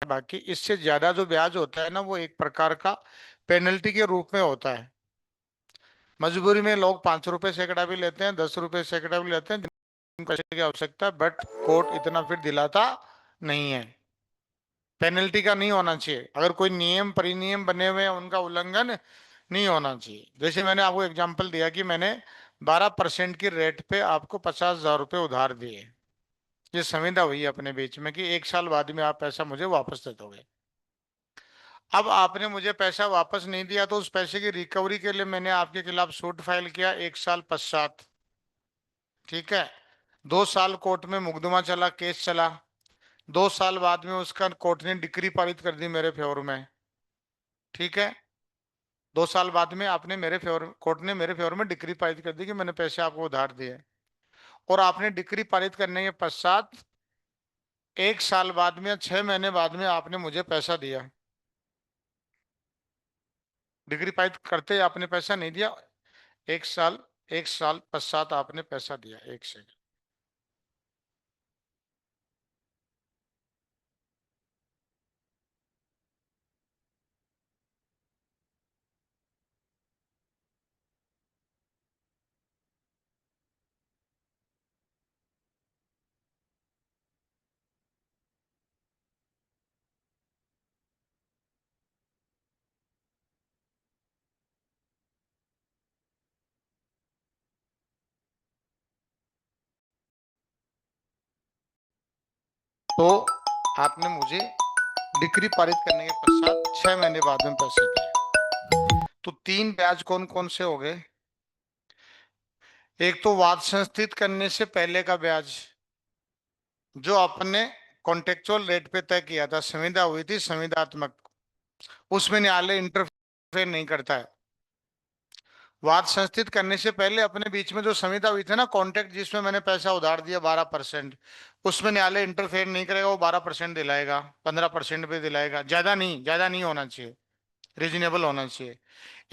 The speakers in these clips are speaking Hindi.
बाकी इससे ज्यादा जो ब्याज होता है ना, वो एक प्रकार का पेनल्टी के रूप में होता है। मजबूरी में लोग 5 रुपए सैकड़ा भी लेते हैं, 10 रुपए सैकड़ा भी लेते हैं, जिनको पैसे की आवश्यकता है, बट कोर्ट इतना फिर दिलाता नहीं है। पेनल्टी का नहीं होना चाहिए, अगर कोई नियम परिनियम बने हुए हैं उनका उल्लंघन नहीं होना चाहिए। जैसे मैंने आपको एग्जांपल दिया कि मैंने 12% की रेट पे आपको 50,000 रुपये उधार दिए। ये संविदा हुई अपने बीच में कि 1 साल बाद में आप पैसा मुझे वापस दे दोगे। अब आपने मुझे पैसा वापस नहीं दिया, तो उस पैसे की रिकवरी के लिए मैंने आपके खिलाफ सूट फाइल किया 1 साल पश्चात। ठीक है। 2 साल कोर्ट में मुकदमा चला, केस चला। 2 साल बाद में उसका कोर्ट ने डिक्री पारित कर दी मेरे फेवर में। ठीक है। 2 साल बाद में आपने मेरे फेवर, कोर्ट ने मेरे फेवर में डिक्री पारित कर दी कि मैंने पैसे आपको उधार दिए। और आपने डिक्री पारित करने के पश्चात 1 साल बाद में या 6 महीने बाद में आपने मुझे पैसा दिया। डिग्री पारित करते आपने पैसा नहीं दिया। 1 साल, 1 साल पश्चात आपने पैसा दिया। एक सेकंड। तो आपने मुझे डिग्री पारित करने के पश्चात 6 महीने बाद में पैसे दिए। तो 3 ब्याज कौन कौन से हो गए? एक तो वाद संस्थित करने से पहले का ब्याज, जो आपने कॉन्टेक्चुअल रेट पे तय किया था, संविदा हुई थी संविदात्मक, उसमें न्यायालय इंटरफेयर नहीं करता है। वाद संस्थित करने से पहले अपने बीच में जो संविदा हुई थी ना, कॉन्ट्रैक्ट, जिसमें मैंने पैसा उधार दिया 12%, उसमें न्यायालय इंटरफेयर नहीं करेगा। वो 12% दिलाएगा, 15% भी दिलाएगा, ज्यादा नहीं, ज्यादा नहीं होना चाहिए, रीजनेबल होना चाहिए।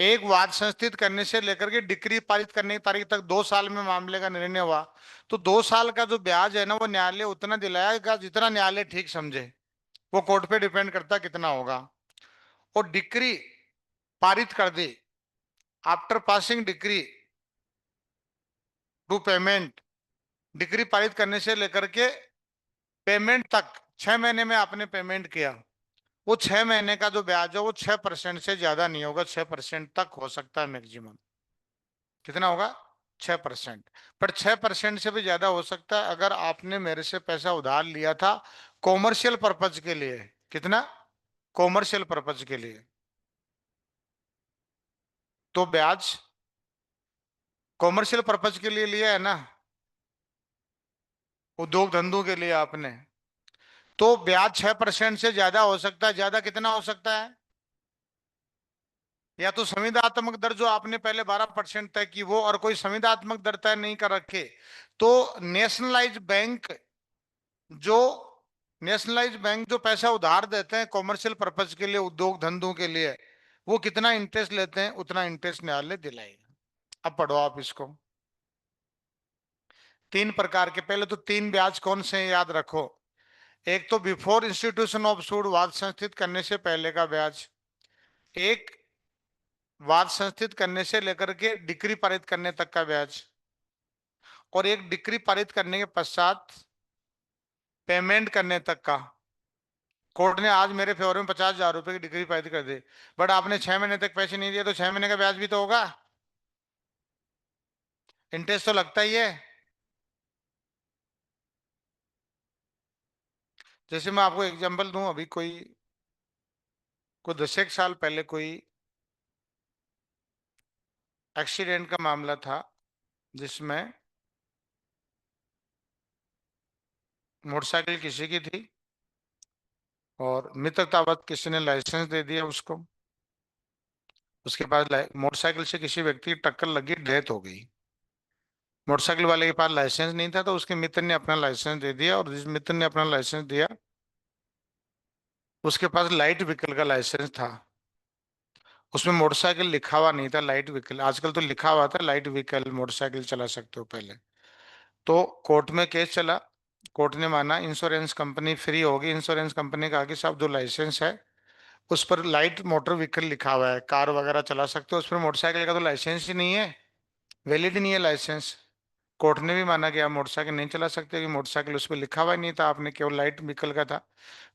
एक वाद संस्थित करने से लेकर के डिक्री पारित करने की तारीख तक 2 साल में मामले का निर्णय हुआ, तो 2 साल का जो ब्याज है ना, वो न्यायालय उतना दिलाएगा जितना न्यायालय ठीक समझे। वो कोर्ट पे डिपेंड करता है कितना होगा। और डिक्री पारित कर दी, after passing decree to payment, decree पारित करने से लेकर के पेमेंट तक 6 महीने में आपने पेमेंट किया, वो 6 महीने का जो ब्याज है वो 6% से ज्यादा नहीं होगा। 6% तक हो सकता है मैक्सिमम। कितना होगा? 6%। पर 6% से भी ज्यादा हो सकता है अगर आपने मेरे से पैसा उधार लिया था कॉमर्शियल पर्पज के लिए। कितना? कॉमर्शियल पर्पज के लिए। तो ब्याज कॉमर्शियल पर्पज के लिए लिया है ना, उद्योग धंधों के लिए आपने, तो ब्याज 6% से ज्यादा हो सकता है। ज्यादा कितना हो सकता है? या तो संविदात्मक दर जो आपने पहले 12% तय की वो, और कोई संविदात्मक दर तय नहीं कर रखे, तो नेशनलाइज बैंक जो नेशनलाइज बैंक जो पैसा उधार देते हैं कॉमर्शियल पर्पज के लिए, उद्योग धंधों के लिए, वो कितना इंटरेस्ट लेते हैं उतना इंटरेस्ट न्यायालय दिलाएगा। अब पढ़ो आप इसको। 3 प्रकार के, पहले तो 3 ब्याज कौन से हैं याद रखो। एक तो बिफोर इंस्टीट्यूशन ऑफ सूड, वाद संस्थित करने से पहले का ब्याज। एक वाद संस्थित करने से लेकर के डिक्री पारित करने तक का ब्याज। और एक डिक्री पारित करने के पश्चात पेमेंट करने तक का। कोर्ट ने आज मेरे फेवर में 50,000 रुपए की डिक्री पारित कर दी, बट आपने 6 महीने तक पैसे नहीं दिए, तो 6 महीने का ब्याज भी तो होगा। इंटरेस्ट तो लगता ही है। जैसे मैं आपको एग्जांपल दूं, अभी कोई कोई 10 एक साल पहले कोई एक्सीडेंट का मामला था, जिसमें मोटरसाइकिल किसी की थी और मित्रतावत किसी ने लाइसेंस दे दिया उसको। उसके पास मोटरसाइकिल से किसी व्यक्ति की टक्कर लगी, डेथ हो गई। मोटरसाइकिल वाले के पास लाइसेंस नहीं था, तो उसके मित्र ने अपना लाइसेंस दे दिया, और जिस मित्र ने अपना लाइसेंस दिया उसके पास लाइट व्हीकल का लाइसेंस था। उसमें मोटरसाइकिल लिखा हुआ नहीं था, लाइट व्हीकल। आजकल तो लिखा हुआ था लाइट व्हीकल, मोटरसाइकिल चला सकते हो पहले। तो कोर्ट में केस चला। कोर्ट ने माना इंश्योरेंस कंपनी फ्री होगी। इंश्योरेंस कंपनी का कि साहब जो लाइसेंस है उस पर लाइट मोटर व्हीकल लिखा हुआ है, कार वगैरह चला सकते हो, उस पर मोटरसाइकिल का तो लाइसेंस ही नहीं है, वैलिड नहीं है लाइसेंस। कोर्ट ने भी माना कि आप मोटरसाइकिल नहीं चला सकते कि मोटरसाइकिल उस पर लिखा हुआ ही नहीं था, आपने केवल लाइट व्हीकल का था।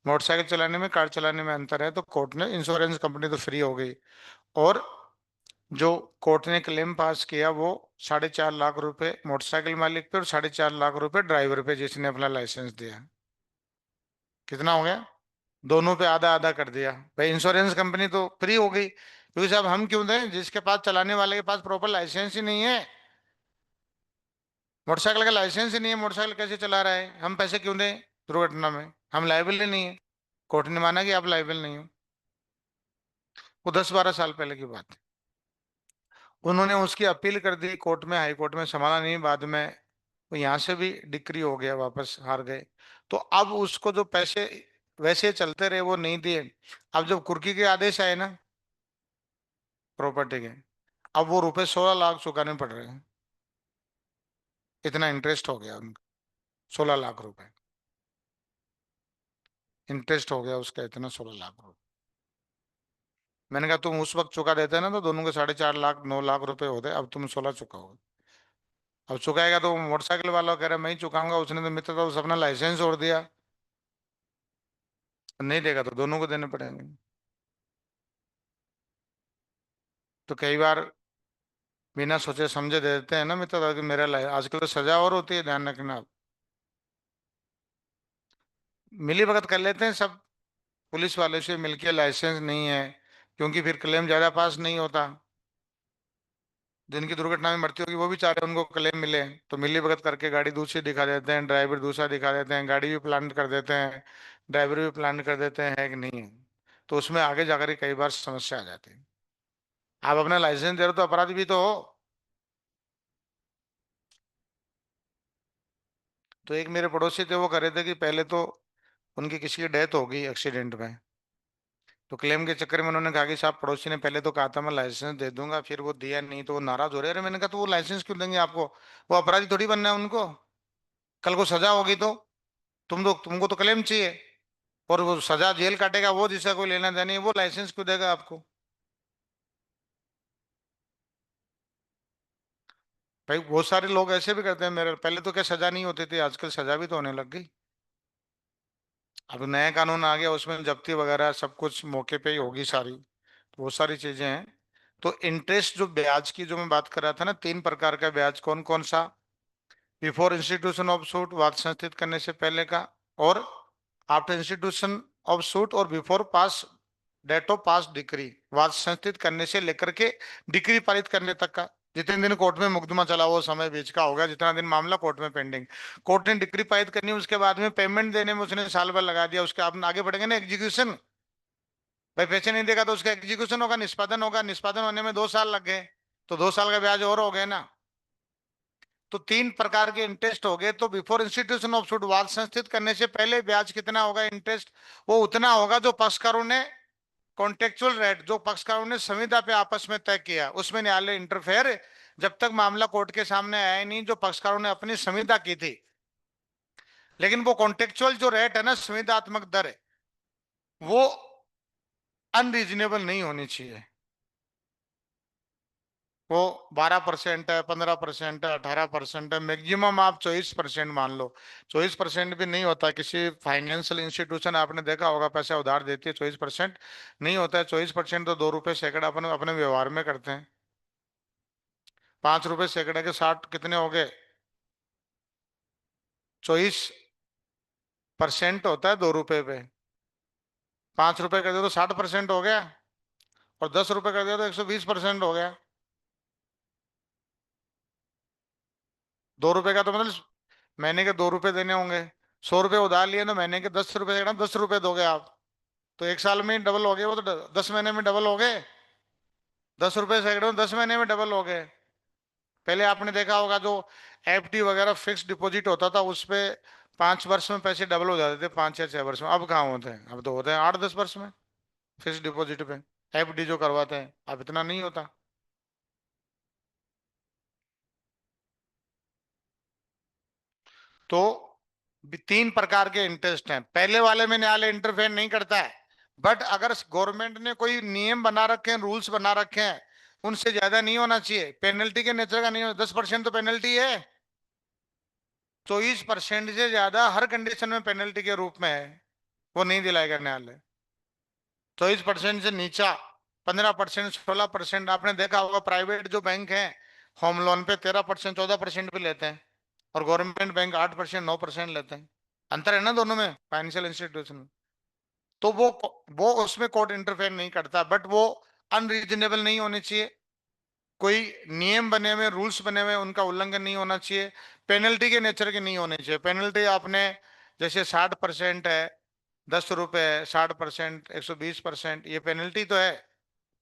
मोटरसाइकिल चलाने में कार चलाने में अंतर है, तो कोर्ट ने इंश्योरेंस कंपनी तो फ्री हो गई। और जो कोर्ट ने क्लेम पास किया वो 4.5 लाख रुपए मोटरसाइकिल मालिक पे और 4.5 लाख रुपए ड्राइवर पे जिसने अपना लाइसेंस दिया। कितना हो गया? दोनों पे आधा आधा कर दिया। भाई इंश्योरेंस कंपनी तो फ्री हो गई, क्योंकि साहब हम क्यों दें जिसके पास, चलाने वाले के पास प्रॉपर लाइसेंस ही नहीं है। मोटरसाइकिल का लाइसेंस ही नहीं है, मोटरसाइकिल कैसे चला रहा है, हम पैसे क्यों दें दुर्घटना में? हम लायबल ही नहीं है। कोर्ट ने माना कि आप लायबल नहीं हो। वो 10-12 साल पहले की बात है। उन्होंने उसकी अपील कर दी कोर्ट में, हाई कोर्ट में, संभाला नहीं। बाद में वो यहाँ से भी डिक्री हो गया, वापस हार गए। तो अब उसको जो पैसे वैसे चलते रहे वो नहीं दिए। अब जब कुर्की के आदेश आए ना प्रॉपर्टी के, अब वो रुपए 16 लाख चुकाने पड़ रहे हैं। इतना इंटरेस्ट हो गया उनका, 16 लाख रुपए इंटरेस्ट हो गया उसका, इतना 16 लाख रुपए। मैंने कहा तुम उस वक्त चुका देते ना तो दोनों के 4.5 लाख 9 लाख रुपए होते, अब तुम 16 चुकाओगे। अब चुकाएगा तो मोटरसाइकिल वाला कह रहा है मैं ही चुकाऊंगा, उसने तो मित्र था उस अपना लाइसेंस छोड़ दिया। नहीं देगा तो दोनों को देने पड़ेंगे। तो कई बार बिना सोचे समझे दे देते हैं ना मित्र, कि मेरा आजकल तो सजा और होती है, ध्यान रखना आप। मिली भगत कर लेते हैं सब, पुलिस वाले से मिलके लाइसेंस नहीं है, क्योंकि फिर क्लेम ज्यादा पास नहीं होता। जिनकी दुर्घटना में मृत्यु होगी वो भी चाह रहे हैं उनको क्लेम मिले, तो मिली भगत करके गाड़ी दूसरी दिखा देते हैं, ड्राइवर दूसरा दिखा देते हैं, गाड़ी भी प्लान कर देते हैं, ड्राइवर भी प्लान कर देते हैं, है कि नहीं है? तो उसमें आगे जाकर के कई बार समस्या आ जाती है। आप अपना लाइसेंस दे रहे हो तो अपराधी भी तो हो। तो एक मेरे पड़ोसी थे, वो कर रहे थे कि पहले तो उनकी किसी की डेथ हो गई एक्सीडेंट में, तो क्लेम के चक्कर में उन्होंने कहा कि साहब, पड़ोसी ने पहले तो कहा था मैं लाइसेंस दे दूंगा, फिर वो दिया नहीं तो वो नाराज हो रहे। अरे मैंने कहा तो वो लाइसेंस क्यों देंगे आपको? वो अपराधी थोड़ी बनना है उनको, कल को सजा होगी तो तुमको तो क्लेम चाहिए, और वो सजा जेल काटेगा वो, जिसका कोई लेना देना नहीं, वो लाइसेंस क्यों देगा आपको? भाई बहुत सारे लोग ऐसे भी करते हैं। मेरे पहले तो क्या सजा नहीं होती थी, आजकल सजा भी तो होने लग गई। अब नया कानून आ गया, उसमें जब्ती वगैरह सब कुछ मौके पे ही होगी सारी, तो वो सारी चीजें हैं। तो इंटरेस्ट जो ब्याज की जो मैं बात कर रहा था ना, 3 प्रकार का ब्याज कौन कौन सा? बिफोर इंस्टीट्यूशन ऑफ सूट, वाद संस्थित करने से पहले का, और आफ्टर इंस्टीट्यूशन ऑफ सूट, और before pass date of pass decree, वाद संस्थित करने से लेकर के डिक्री पारित करने तक का। जितने दिन कोर्ट में मुकदमा चला वो समय बीच का होगा, जितना दिन मामला कोर्ट में पेंडिंग। कोर्ट ने डिक्री पारित करनी, उसके बाद में पेमेंट देने में उसने साल भर लगा दिया, उसके आप आगे बढ़ेंगे ना एग्जीक्यूशन। भाई पैसे नहीं देगा तो उसका एग्जीक्यूशन होगा, निष्पादन होगा, निष्पादन होने में 2 साल लग गए, तो 2 साल का ब्याज और हो गए ना। तो 3 प्रकार के इंटरेस्ट हो गए। तो बिफोर इंस्टीट्यूशन ऑफ सूट, वाद संस्थित करने से पहले ब्याज कितना होगा इंटरेस्ट? वो उतना होगा जो पक्षकारों ने कॉन्टेक्चुअल रेट, जो पक्षकारों ने संविदा पे आपस में तय किया, उसमें न्यायालय इंटरफेयर जब तक मामला कोर्ट के सामने आया ही नहीं, जो पक्षकारों ने अपनी संविदा की थी। लेकिन वो कॉन्टेक्चुअल जो रेट है ना, संविदात्मक दर है, वो अनरीजनेबल नहीं होनी चाहिए। वो 12% है, 15% है, 18% है, मैक्सिमम आप 24% मान लो। 24% भी नहीं होता। किसी फाइनेंशियल इंस्टीट्यूशन आपने देखा होगा पैसा उधार देती है, 24% नहीं होता है। 24% तो 2 रुपए सैकड़ा अपन अपने व्यवहार में करते हैं। 5 रुपए सैकड़े के 60 कितने हो गए? 24% होता है 2 रुपए पे। 5 रुपए कर दे तो 60% हो गया, और 10 रुपए कर दे तो 120% हो गया। 2 रुपए का तो मतलब महीने के 2 रुपए देने होंगे। 100 रुपए उधार लिए तो महीने के 10 रुपए सैकड़ा 10 रुपए दोगे आप, तो एक साल में ही डबल हो गए वो, तो 10 महीने में डबल हो गए। 10 रुपए सैकड़ों में 10 महीने में डबल हो गए। पहले आपने देखा होगा जो एफडी वगैरह फिक्स डिपॉजिट होता था, उस पे 5 वर्ष में पैसे डबल हो जाते थे, 5 या 6 वर्ष में। अब कहाँ होते हैं? अब तो होते हैं 8-10 वर्ष में फिक्स डिपॉजिट पे, एफडी जो करवाते हैं। अब इतना नहीं होता। तो तीन प्रकार के इंटरेस्ट हैं। पहले वाले में न्यायालय इंटरफेयर नहीं करता है, बट अगर गवर्नमेंट ने कोई नियम बना रखे हैं, रूल्स बना रखे हैं, उनसे ज्यादा नहीं होना चाहिए, पेनल्टी के नेचर का नहीं हो, 10% तो पेनल्टी है। 24% से ज्यादा हर कंडीशन में पेनल्टी के रूप में है, वो नहीं दिलाएगा न्यायालय। 24% से नीचा 15%, 16%। आपने देखा होगा प्राइवेट जो बैंक हैं, होम लोन पे 13%, 14% भी लेते हैं, और गवर्नमेंट बैंक 8%, 9% लेते हैं। अंतर है ना दोनों में, फाइनेंशियल इंस्टीट्यूशन में। तो वो उसमें कोर्ट इंटरफेयर नहीं करता, बट वो अनरीजनेबल नहीं होने चाहिए। कोई नियम बने हुए, रूल्स बने हुए, उनका उल्लंघन नहीं होना चाहिए। पेनल्टी के नेचर के नहीं होने चाहिए। पेनल्टी आपने जैसे 60% है, 10 रुपए है, 60%, 120%, ये पेनल्टी तो है।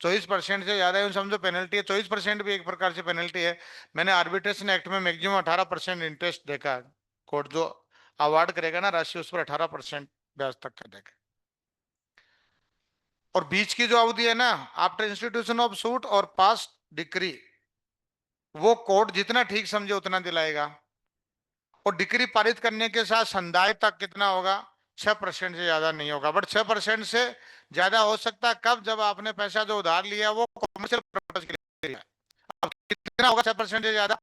24% से ज्यादा यूं समझो पेनल्टी है। 24% भी एक प्रकार से पेनल्टी है। मैंने आर्बिट्रेशन एक्ट में मैक्सिमम 18% इंटरेस्ट देखा है। कोर्ट जो अवार्ड करेगा ना राशि, उस पर 18% ब्याज तक का देगा। और बीच की जो अवधि है ना, आफ्टर इंस्टीट्यूशन ऑफ सूट और पास डिक्री, वो कोर्ट जितना ठीक समझे उतना दिलाएगा। और डिक्री पारित करने के साथ संदाय तक कितना होगा? 6% से ज्यादा नहीं होगा। बट 6% से ज्यादा हो सकता है कब? जब आपने पैसा जो उधार लिया वो कॉमर्शियल पर्पज के लिए लिया। अब कितना होगा 6% से ज्यादा?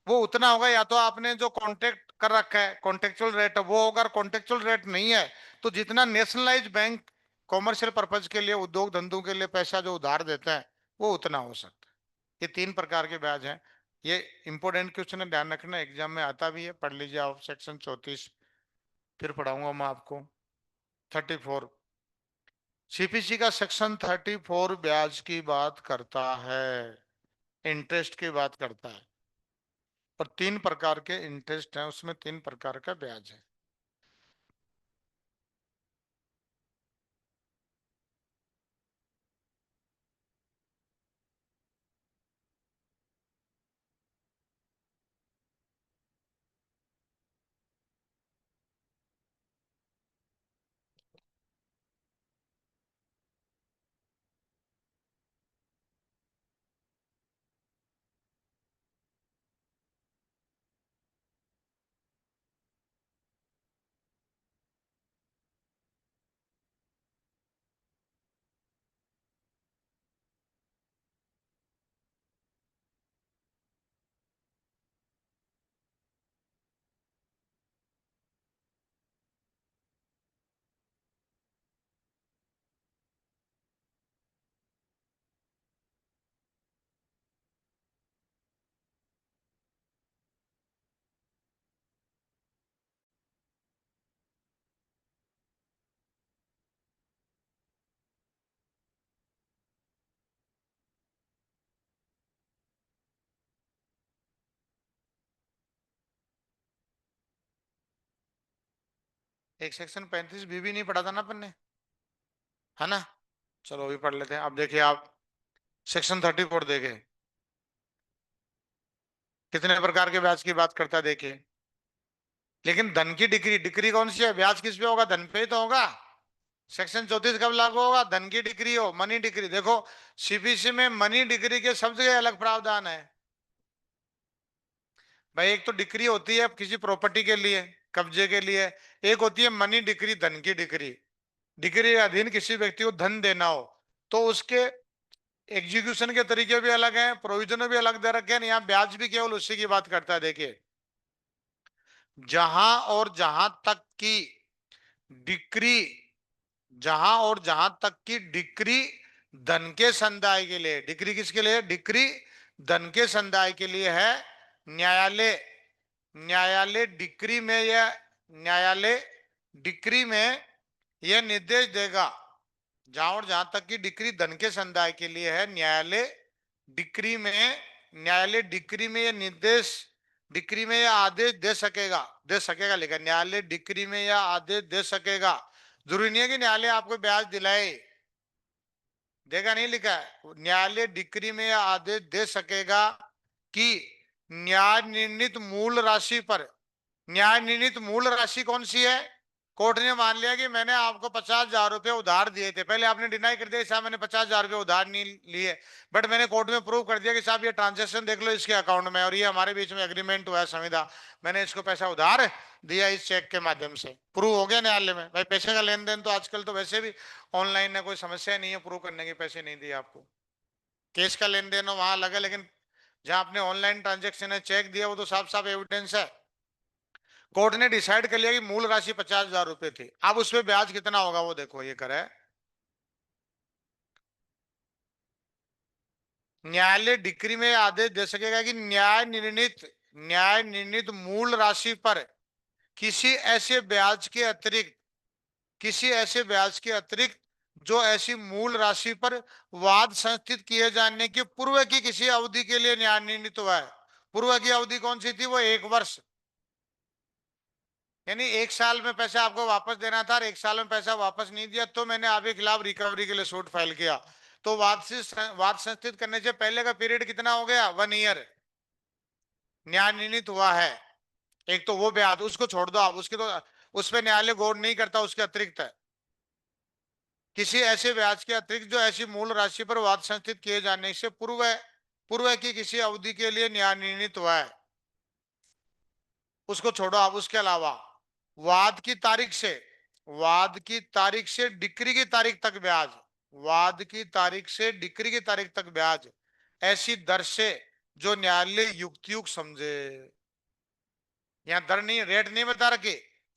वो उतना होगा, या तो आपने जो कॉन्ट्रैक्ट कर रखा है, कॉन्ट्रेक्चुअल रेट वो होगा। कॉन्ट्रेक्चुअल रेट नहीं है तो जितना नेशनलाइज बैंक कॉमर्शियल पर्पज के लिए, उद्योग धंधों के लिए पैसा जो उधार देते हैं, वो उतना हो सकता है। ये तीन प्रकार के ब्याज हैं। ये इंपॉर्टेंट क्वेश्चन है, ध्यान रखना, एग्जाम में आता भी है। पढ़ लीजिए आप सेक्शन 34। फिर पढ़ाऊंगा मैं आपको 34। सीपीसी का सेक्शन 34 ब्याज की बात करता है, इंटरेस्ट की बात करता है। और तीन प्रकार के इंटरेस्ट हैं उसमें, तीन प्रकार का ब्याज है। एक सेक्शन 35 भी नहीं पढ़ा था ना अपन ने, है ना? चलो अभी पढ़ लेते हैं। अब देखिए आप, सेक्शन 34 देखे, कितने प्रकार के ब्याज की बात करता है देखिए। लेकिन धन की डिक्री, डिक्री कौन सी है? ब्याज किस पे होगा? धन पे ही तो होगा। सेक्शन 34 कब लागू होगा? धन की डिक्री हो, मनी डिक्री। देखो सीपीसी में मनी डिक्री के सब जगह अलग प्रावधान है भाई। एक तो डिक्री होती है किसी प्रॉपर्टी के लिए, कब्जे के लिए। एक होती है मनी डिक्री, धन की डिक्री। डिक्री के अधीन किसी व्यक्ति को धन देना हो तो उसके एग्जीक्यूशन के तरीके भी अलग हैं, प्रोविजन भी अलग दे रखे हैं। यहाँ ब्याज भी केवल उसी की बात करता है। देखिए, जहां और जहां तक की डिक्री, जहां और जहां तक की डिक्री धन के संदाय के लिए, डिक्री किसके लिए? डिक्री धन के संदाय के लिए है। न्यायालय न्यायालय डिक्री में यह न्यायालय डिक्री में यह निर्देश देगा। जहां और जहां तक की डिक्री धन के संदाय के लिए है, डिक्री में न्यायालय डिक्री में यह निर्देश, डिक्री में यह आदेश दे सकेगा लिखा। न्यायालय डिक्री में यह आदेश दे सकेगा। जरूरी नहीं है कि न्यायालय आपको ब्याज दिलाए, देगा नहीं लिखा है। न्यायालय डिक्री में यह आदेश दे सकेगा कि न्याय निर्णीत मूल राशि पर, न्याय निर्णीत मूल राशि कौन सी है? कोर्ट ने मान लिया कि मैंने आपको 50,000 रुपए उधार दिए थे, पहले आपने डिनाई कर दिया साहब मैंने 50,000 रुपए उधार नहीं लिए, बट मैंने कोर्ट में प्रूव कर दिया कि साहब ये ट्रांजेक्शन देख लो इसके अकाउंट में और ये हमारे बीच में एग्रीमेंट हुआ है संविदा, मैंने इसको पैसा उधार दिया इस चेक के माध्यम से। प्रूव हो गया न्यायालय में। भाई पैसे का लेन देन तो आजकल तो वैसे भी ऑनलाइन है, कोई समस्या नहीं है प्रूव करने की पैसे नहीं दिए आपको। केस का लेन देन हो वहां अलग है, लेकिन जहां आपने ऑनलाइन ट्रांजेक्शन है चेक दिया वो तो साफ साफ एविडेंस है। कोर्ट ने डिसाइड कर लिया कि मूल राशि 50,000 रुपए थी, अब उसमें ब्याज कितना होगा वो देखो ये करे। न्यायालय डिक्री में आदेश दे सकेगा कि न्याय निर्णीत मूल राशि पर किसी ऐसे ब्याज के अतिरिक्त जो ऐसी मूल राशि पर वाद संस्थित किए जाने के पूर्व की किसी अवधि के लिए न्याय निर्णीत हुआ है। पूर्व की अवधि कौन सी थी? वो 1 वर्ष, यानी 1 साल में पैसा आपको वापस देना था और 1 साल में पैसा वापस नहीं दिया तो मैंने आपके खिलाफ रिकवरी के लिए सूट फाइल किया। तो वाद संस्थित करने से पहले का पीरियड कितना हो गया? 1 ईयर न्याय निर्णीत हुआ है। एक तो वो ब्याज उसको छोड़ दो आप, उसके तो उस पर न्यायालय गौर नहीं करता, उसके अतिरिक्त है किसी ऐसे ब्याज के अतिरिक्त जो ऐसी मूल राशि पर वाद संस्थित किए जाने से पूर्व की किसी अवधि के लिए न्याय निर्णीत हुआ है, उसको छोड़ो आप। उसके अलावा वाद की तारीख से डिक्री की तारीख तक ब्याज, वाद की तारीख से डिक्री की तारीख तक ब्याज ऐसी दर से जो न्यायालय युक्तियुक्त समझे। यहां दर नहीं, रेट नहीं बता रखी,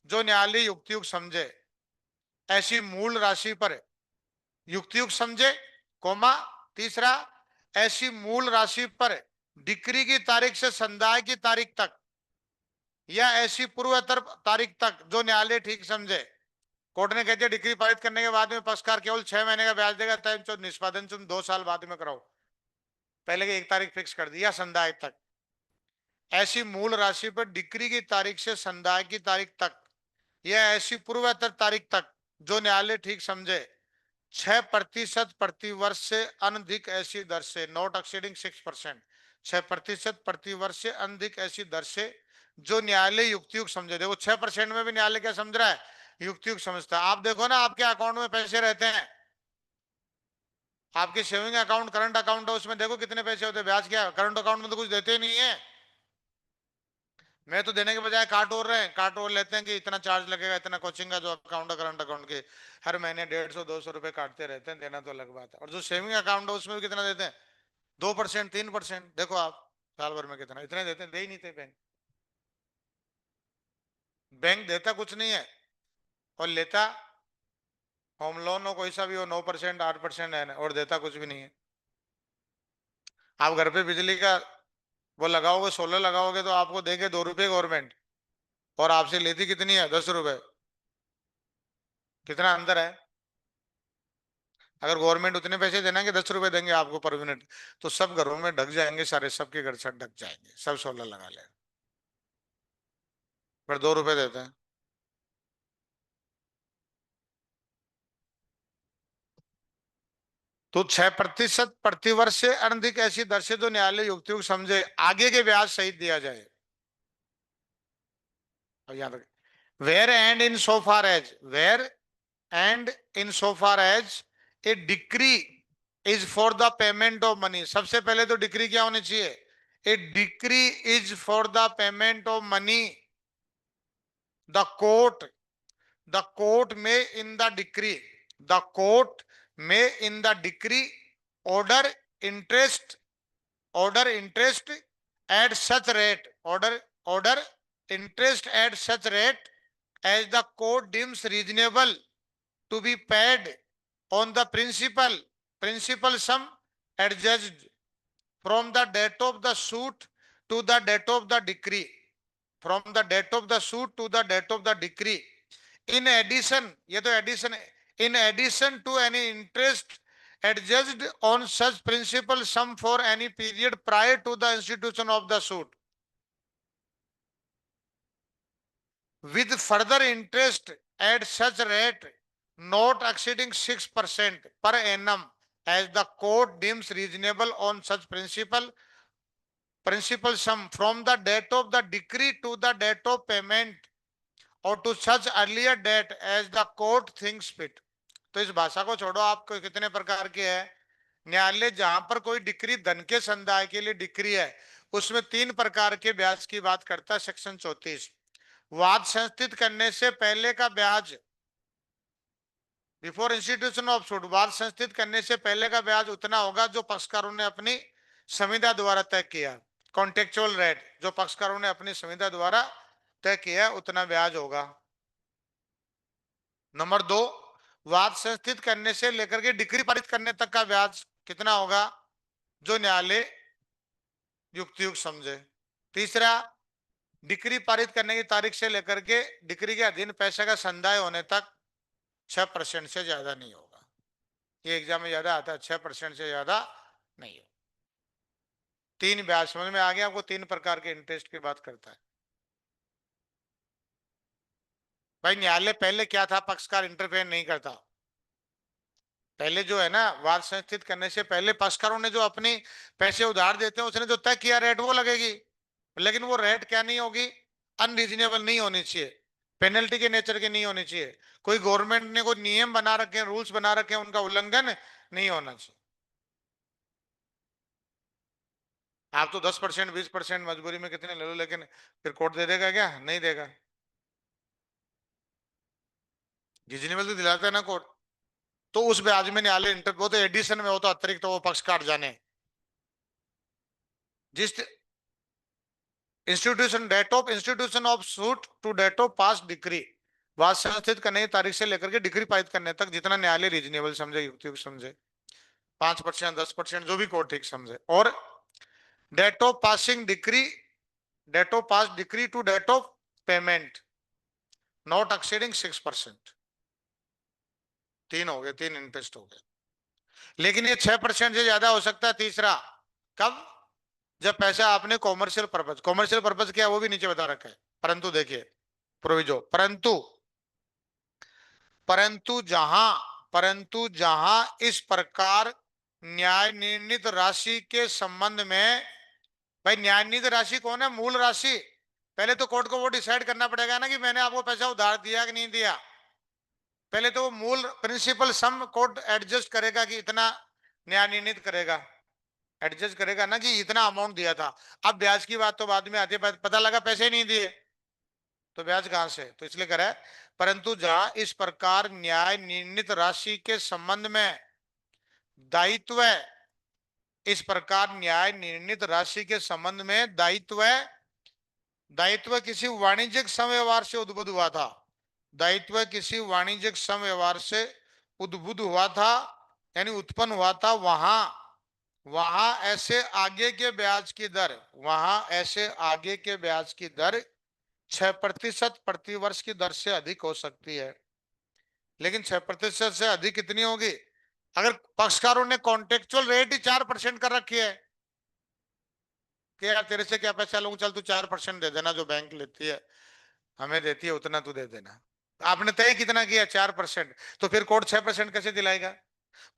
जो न्यायालय युक्तियुक्त समझे ऐसी मूल राशि पर युक्तियुक्त समझे, कोमा तीसरा ऐसी मूल राशि पर डिक्री की तारीख से संदाय की तारीख तक या ऐसी पूर्वोत्तर तारीख तक जो न्यायालय ठीक समझे। कोर्ट ने कह दिया डिक्री पारित करने के बाद में पक्षकार केवल 6 महीने का ब्याज देगा, तब निष्पादन तुम 2 साल बाद में कराओ, पहले की 1 तारीख फिक्स कर दिया संदाय तक। ऐसी मूल राशि पर डिक्री की तारीख से संदाय की तारीख तक या ऐसी पूर्वोत्तर तारीख तक जो न्यायालय ठीक समझे 6% प्रति वर्ष से अनधिक ऐसी दर से, नॉट एक्सीडिंग 6%, 6% प्रति वर्ष से अनधिक ऐसी दर से जो न्यायालय युक्तियुक्त समझे। देखो 6% में भी न्यायालय क्या समझ रहा है? युक्तियुक्त समझता है। आप देखो ना आपके अकाउंट में पैसे रहते हैं, आपके सेविंग अकाउंट करंट अकाउंट है, उसमें देखो कितने पैसे होते हैं, ब्याज क्या है? करंट अकाउंट में तो कुछ देते ही नहीं है। मैं तो देने के बजाय काट और रहे हैं, काट और लेते हैं कि इतना चार्ज लगेगा, इतना कोचिंग का जो अकाउंट है करंट अकाउंट के हर महीने 150-200 रुपए काटते रहते हैं, देना तो अलग बात है। और जो सेविंग अकाउंट है उसमें भी कितना देते हैं? 2% 3%। देखो आप साल भर में कितना, इतने देते हैं? दे ही नहीं थे बैंक। बैंक देता कुछ नहीं है और लेता, होम लोन हो कोई सा भी हो, 9% 8% है और देता कुछ भी नहीं है। आप घर पे बिजली का वो लगाओगे, सोलर लगाओगे तो आपको देंगे 2 रुपए गवर्नमेंट, और आपसे लेती कितनी है? 10 रुपए। कितना अंतर है? अगर गवर्नमेंट उतने पैसे देना कि 10 रुपए देंगे आपको पर यूनिट, तो सब घरों में ढक जाएंगे, सारे सबके घर छत ढक जाएंगे, सब सोलर लगा ले। पर 2 रुपए देते हैं। तो 6% प्रतिवर्ष से अनधिक ऐसी दर से जो न्यायालय युक्तियुक्त समझे आगे के ब्याज सहित दिया जाए। अब याद रखें, where and in so far as a decree is for the payment of money. सबसे पहले तो डिक्री क्या होनी चाहिए? A decree is for the payment of money. The court may in the decree the court may in the decree order interest interest at such rate order interest at such rate as the court deems reasonable to be paid on the principal sum adjudged from the date of the suit to the date of the decree, in addition, ये तो addition, in addition to any interest adjudged on such principal sum for any period prior to the institution of the suit, with further interest at such rate not exceeding 6% per annum as the court deems reasonable on such principal sum from the date of the decree to the date of payment और to such earlier date as the court thinks fit. तो इस भाषा को छोड़ो, आपको कितने प्रकार के है न्यायालय, जहां पर कोई डिक्री धन के संदाय के लिए डिक्री है, उसमें 3 प्रकार के ब्याज की बात करता है सेक्शन 34। वाद संस्थित करने से पहले का ब्याज, बिफोर इंस्टीट्यूशन ऑफ सूट, वाद संस्थित करने से पहले का ब्याज उतना होगा जो पक्षकारों ने अपनी संविदा द्वारा तय किया। कॉन्टेक्चुअल रेट, जो पक्षकारों ने अपनी संविदा द्वारा तय किया उतना ब्याज होगा। नंबर 2, वाद संस्थित करने से लेकर के डिक्री पारित करने तक का ब्याज कितना होगा, जो न्यायालय युक्तियुक्त समझे। तीसरा, डिक्री पारित करने की तारीख से लेकर के डिक्री के अधीन पैसे का संदाय होने तक 6% से ज्यादा नहीं होगा। ये एग्जाम में ज्यादा आता है, 6% से ज्यादा नहीं हो। 3 ब्याज समझ में आ गया आपको? 3 प्रकार के इंटरेस्ट की बात करता है भाई। न्यायालय पहले क्या था, पक्षकार इंटरफेयर नहीं करता। पहले जो है ना, वाद संस्थित करने से पहले पक्षकारों ने जो अपने पैसे उधार देते हैं, उसने जो तय किया रेट वो लगेगी, लेकिन वो रेट क्या नहीं होगी, अनरीजनेबल नहीं होनी चाहिए, पेनल्टी के नेचर की नहीं होनी चाहिए। कोई गवर्नमेंट ने कोई नियम बना रखे हैं, रूल्स बना रखे हैं, उनका उल्लंघन नहीं होना चाहिए। आप तो 10%, 20% मजबूरी में कितने ले लो, लेकिन फिर कोर्ट दे देगा क्या? नहीं देगा। रीजनेबल तो दिलाता है ना कोर्ट। तो उस ब्याज में न्यायालय इंटर, वो तो एडिशन में, हो तो अतिरिक्त, वो पक्षकार जाने। जिस institution, date of institution of suit to date of pass decree, वाद संस्थित करने की तारीख से लेकर के डिक्री पारित करने तक जितना न्यायालय रीजनेबल समझे, युक्तियुक्त समझे, 5%, 10%, जो भी कोर्ट ठीक समझे। और date of passing decree, date of pass decree to date of payment not exceeding 6%। 3 हो गए, 3 इंटरेस्ट हो गए। लेकिन ये 6% से ज्यादा हो सकता है। तीसरा, कब? जब पैसा आपने कॉमर्शियल पर्पज, कॉमर्शियल पर्पज क्या है वो भी नीचे बता रखा है, परंतु देखिए प्रोविजो, परंतु परंतु जहां परंतु जहां इस प्रकार न्याय निर्णीत राशि के संबंध में, भाई न्याय निर्णीत राशि कौन है? मूल राशि। पहले तो कोर्ट को वो डिसाइड करना पड़ेगा ना कि मैंने आपको पैसा उधार दिया कि नहीं दिया। पहले तो वो मूल प्रिंसिपल सम कोर्ट एडजस्ट करेगा कि इतना न्याय निर्णीत करेगा, एडजस्ट करेगा ना कि इतना अमाउंट दिया था। अब ब्याज की बात तो बाद में आती है, पता लगा पैसे ही नहीं दिए तो ब्याज कहां से? तो इसलिए कह रहा है, परंतु जहां इस प्रकार न्याय निर्णीत राशि के संबंध में दायित्व, इस प्रकार न्याय निर्णीत राशि के संबंध में दायित्व, दायित्व किसी वाणिज्यिक समव्यवहार से उद्भूत हुआ था, दायित्व किसी वाणिज्यिक समव्यवहार से उद्भूत हुआ था, यानी उत्पन्न हुआ था, वहां वहां ऐसे आगे के ब्याज की दर, वहां ऐसे आगे के ब्याज की दर 6% प्रतिवर्ष की दर से अधिक हो सकती है। लेकिन 6% से अधिक कितनी होगी? अगर पक्षकारों ने कॉन्टेक्चुअल रेट ही 4% कर रखी है कि यार तेरे से क्या पैसा लूंगा, चल तू 4% दे देना, जो बैंक लेती है हमें देती है उतना तू दे देना, आपने तय कितना किया? 4%। तो फिर कोर्ट 6% कैसे दिलाएगा?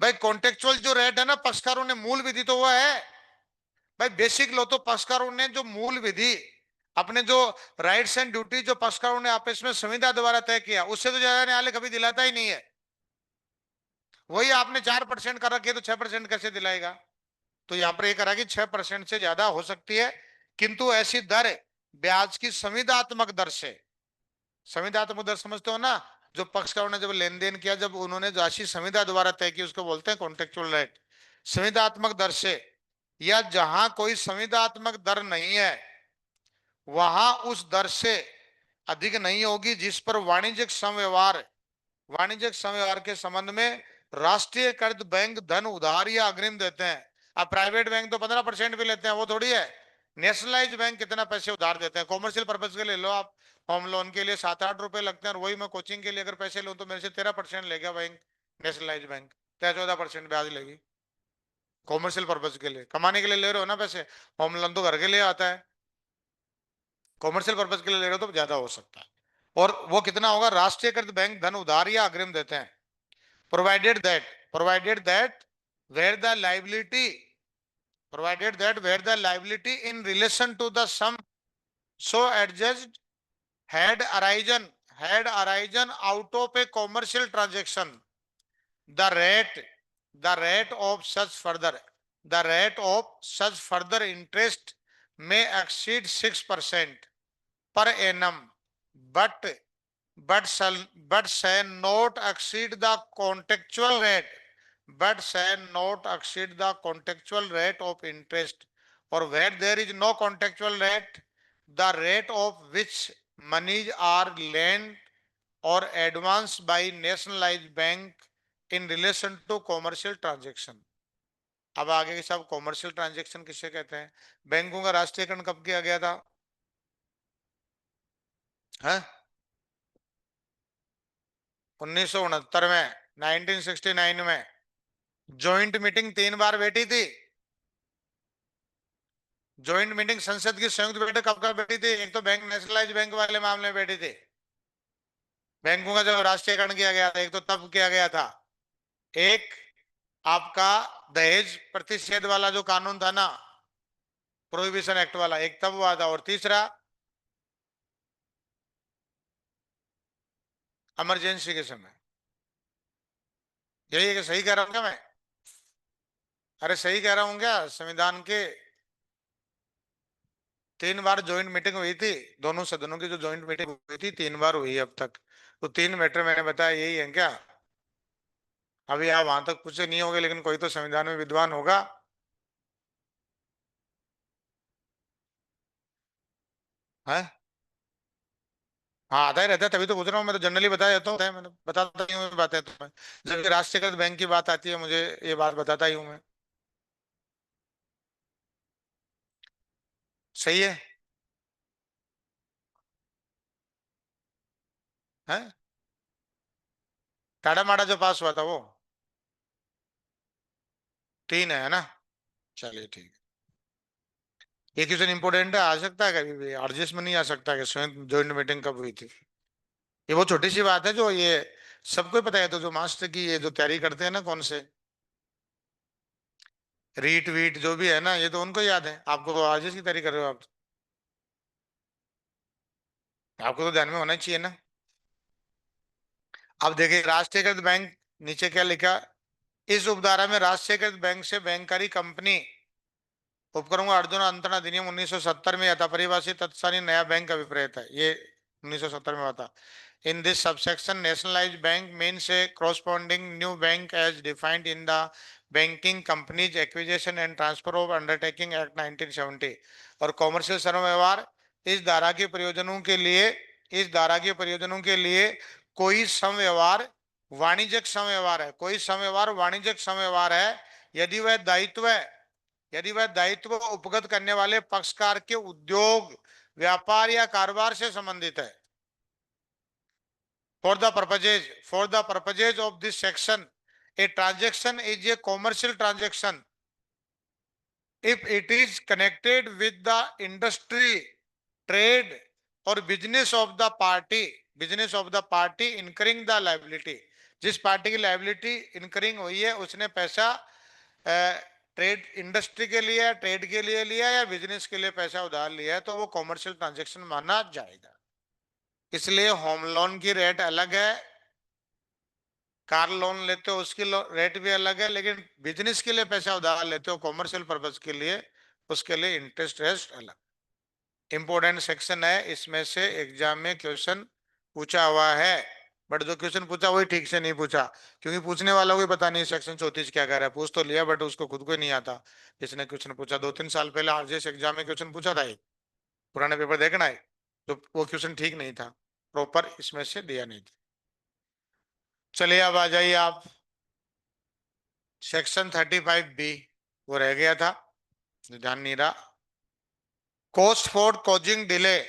भाई कॉन्टेक्चुअल जो रेट है ना, पक्षकारों ने मूल विधि तो वो है भाई, बेसिक लो तो पक्षकारों ने जो मूल विधि, अपने जो राइट्स एंड ड्यूटी जो पक्षकारों ने आपस में संविदा द्वारा तय किया, उससे तो ज्यादा न्यायालय कभी दिलाता ही नहीं है। वही आपने 4% कर रखी है तो 6% कैसे दिलाएगा? तो यहां पर यह करा कि 6% से ज्यादा हो सकती है, किंतु ऐसी दर ब्याज की संविदात्मक दर से, संविदात्मक दर समझते हो ना, जो पक्षकारों ने जब लेन देन किया, जब उन्होंने राशि संविदा द्वारा तय की, उसको बोलते हैं कॉन्ट्रेक्चुअल रेट। संविदात्मक दर से, या जहां कोई संविदात्मक दर नहीं है वहां उस दर से अधिक नहीं होगी जिस पर वाणिज्यिक समव्यवहार, वाणिज्यिक समव्यवहार के संबंध में राष्ट्रीयकृत बैंक धन उधार या अग्रिम देते हैं। अब प्राइवेट बैंक तो 15% भी लेते हैं, वो थोड़ी है। नेशनलाइज बैंक कितना पैसे उधार देते हैं? कॉमर्शियल पर्पज के ले लो आप, होम लोन के लिए 7-8 रुपए लगते हैं, और वही मैं कोचिंग के लिए अगर पैसे लूँ तो मेरे से 13% ले गया बैंक, नेशनलाइज बैंक 13-14% ब्याज लेगी। कॉमर्शियल पर्पज के लिए, कमाने के लिए ले रहे हो ना पैसे, होम लोन तो घर के लिए आता है, कॉमर्शियल पर्पज के लिए ले रहे हो तो ज्यादा हो सकता है। और वो कितना होगा? राष्ट्रीयकृत बैंक धन उधार या अग्रिम देते हैं, provided that where the liability, provided that where the liability in relation to the sum so adjudged had arisen, had arisen out of a commercial transaction, the rate the rate of such further the rate of such further interest may exceed 6% per annum, but shall not exceed the contractual rate, of interest, or where there is no contractual rate, the rate of which monies are lent or advanced by nationalized bank in relation to commercial transaction। अब आगे के सब कॉमर्शियल ट्रांजेक्शन किसे कहते हैं? बैंकों का राष्ट्रीयकरण कब किया गया था? है 1969 में, 1969 में। जॉइंट मीटिंग 3 बार बैठी थी। जॉइंट मीटिंग संसद की संयुक्त बैठक कब कब बैठी थी? एक तो बैंक नेशनलाइज बैंक वाले मामले में बैठी थी, बैंकों का जब राष्ट्रीयकरण किया गया था, एक तो तब किया गया था। एक आपका दहेज प्रतिषेध वाला जो कानून था ना, प्रोहिबिशन एक्ट वाला, एक तब हुआ था। और तीसरा इमरजेंसी के समय। यही है कि सही कह रहा हूं क्या मैं? अरे सही कह रहा हूं क्या? संविधान के 3 बार ज्वाइंट मीटिंग हुई थी, दोनों सदनों की जो ज्वाइंट मीटिंग हुई थी 3 बार हुई है अब तक। तो 3 मैटर मैंने बताया, यही है क्या? अभी आप वहां तक पूछे नहीं होंगे, लेकिन कोई तो संविधान में विद्वान होगा। है? हाँ, आता ही रहता है, तभी तो पूछ रहा हूँ। मैं तो जनरली बताया जाता हूँ, मैंने बताता ही हूँ बातें तो मैं। जब राष्ट्रीयकृत बैंक की बात आती है, मुझे ये बात बताता ही हूँ मैं। सही है। है? टाटा माटा जो पास हुआ था वो 3 है ना? चलिए ठीक है। ये क्वेश्चन इंपोर्टेंट है, आ सकता है कभी भी, आरजीएस में नहीं आ सकता कि स्वयं ज्वाइंट मीटिंग कब हुई थी। ये बहुत छोटी सी बात है, जो ये सबको ही पता है। तो जो मास्टर की ये जो तैयारी करते हैं ना, कौन से रीट वीट जो भी है ना, ये तो उनको याद है। आपको तो आरजीएस की तैयारी कर रहे हो आप, आपको तो ध्यान में होना चाहिए ना। अब देखिए, राष्ट्रीयकृत बैंक, नीचे क्या लिखा? इस उपधारा में राष्ट्रीयकृत बैंक से बैंकरी कंपनी उपक्रम का अर्जुन अंतरण अधिनियम 1970 में यथा परिभाषित तत्कालीन नया बैंक अभिप्रेत है। ये 1970 में हुआ था। In this subsection nationalised bank means a corresponding new bank as defined in the banking companies acquisition and transfer of undertaking act 1970। और कॉमर्शियल सर्व व्यवहार इस धारा के प्रयोजनों के लिए इस धारा के प्रयोजनों के लिए कोई समव्यवहार वाणिज्यिक समव्यवहार है, कोई समव्यवहार वाणिज्यिक समव्यवहार है यदि वह दायित्व उपगत करने वाले पक्षकार के उद्योग, व्यापार या कारोबार से संबंधित है। For the purposes of this section a transaction is a commercial transaction if it is connected with the industry, trade or business of the party incurring the liability। जिस पार्टी की लाइबिलिटी इनकरिंग हुई है, उसने पैसा ट्रेड इंडस्ट्री के लिए, ट्रेड के लिए लिया या बिजनेस के लिए पैसा उधार लिया है, तो वो कॉमर्शियल ट्रांजेक्शन माना जाएगा। इसलिए होम लोन की रेट अलग है, कार लोन लेते हो उसकी रेट भी अलग है, लेकिन बिजनेस के लिए पैसा उधार लेते हो कॉमर्शियल पर्पज के लिए, उसके लिए इंटरेस्ट रेट अलग। इंपोर्टेंट सेक्शन है, इसमें से एग्जाम में क्वेश्चन पूछा हुआ है, बट जो क्वेश्चन पूछा वही ठीक से नहीं पूछा, क्योंकि पूछने वाला को भी पता नहीं सेक्शन 34 क्या कह रहा है। पूछ तो लिया, बट उसको खुद को ही नहीं आता जिसने क्वेश्चन पूछा। 2-3 साल पहले आरजेएस एग्जाम में क्वेश्चन पूछा था, एक पुराने पेपर देखना है, तो वो क्वेश्चन ठीक नहीं था, प्रॉपर इसमें से दिया नहीं था। चलिए अब आ जाइए आप, सेक्शन 35B वो रह गया था, ध्यान नहीं रहा। Cost for causing delay,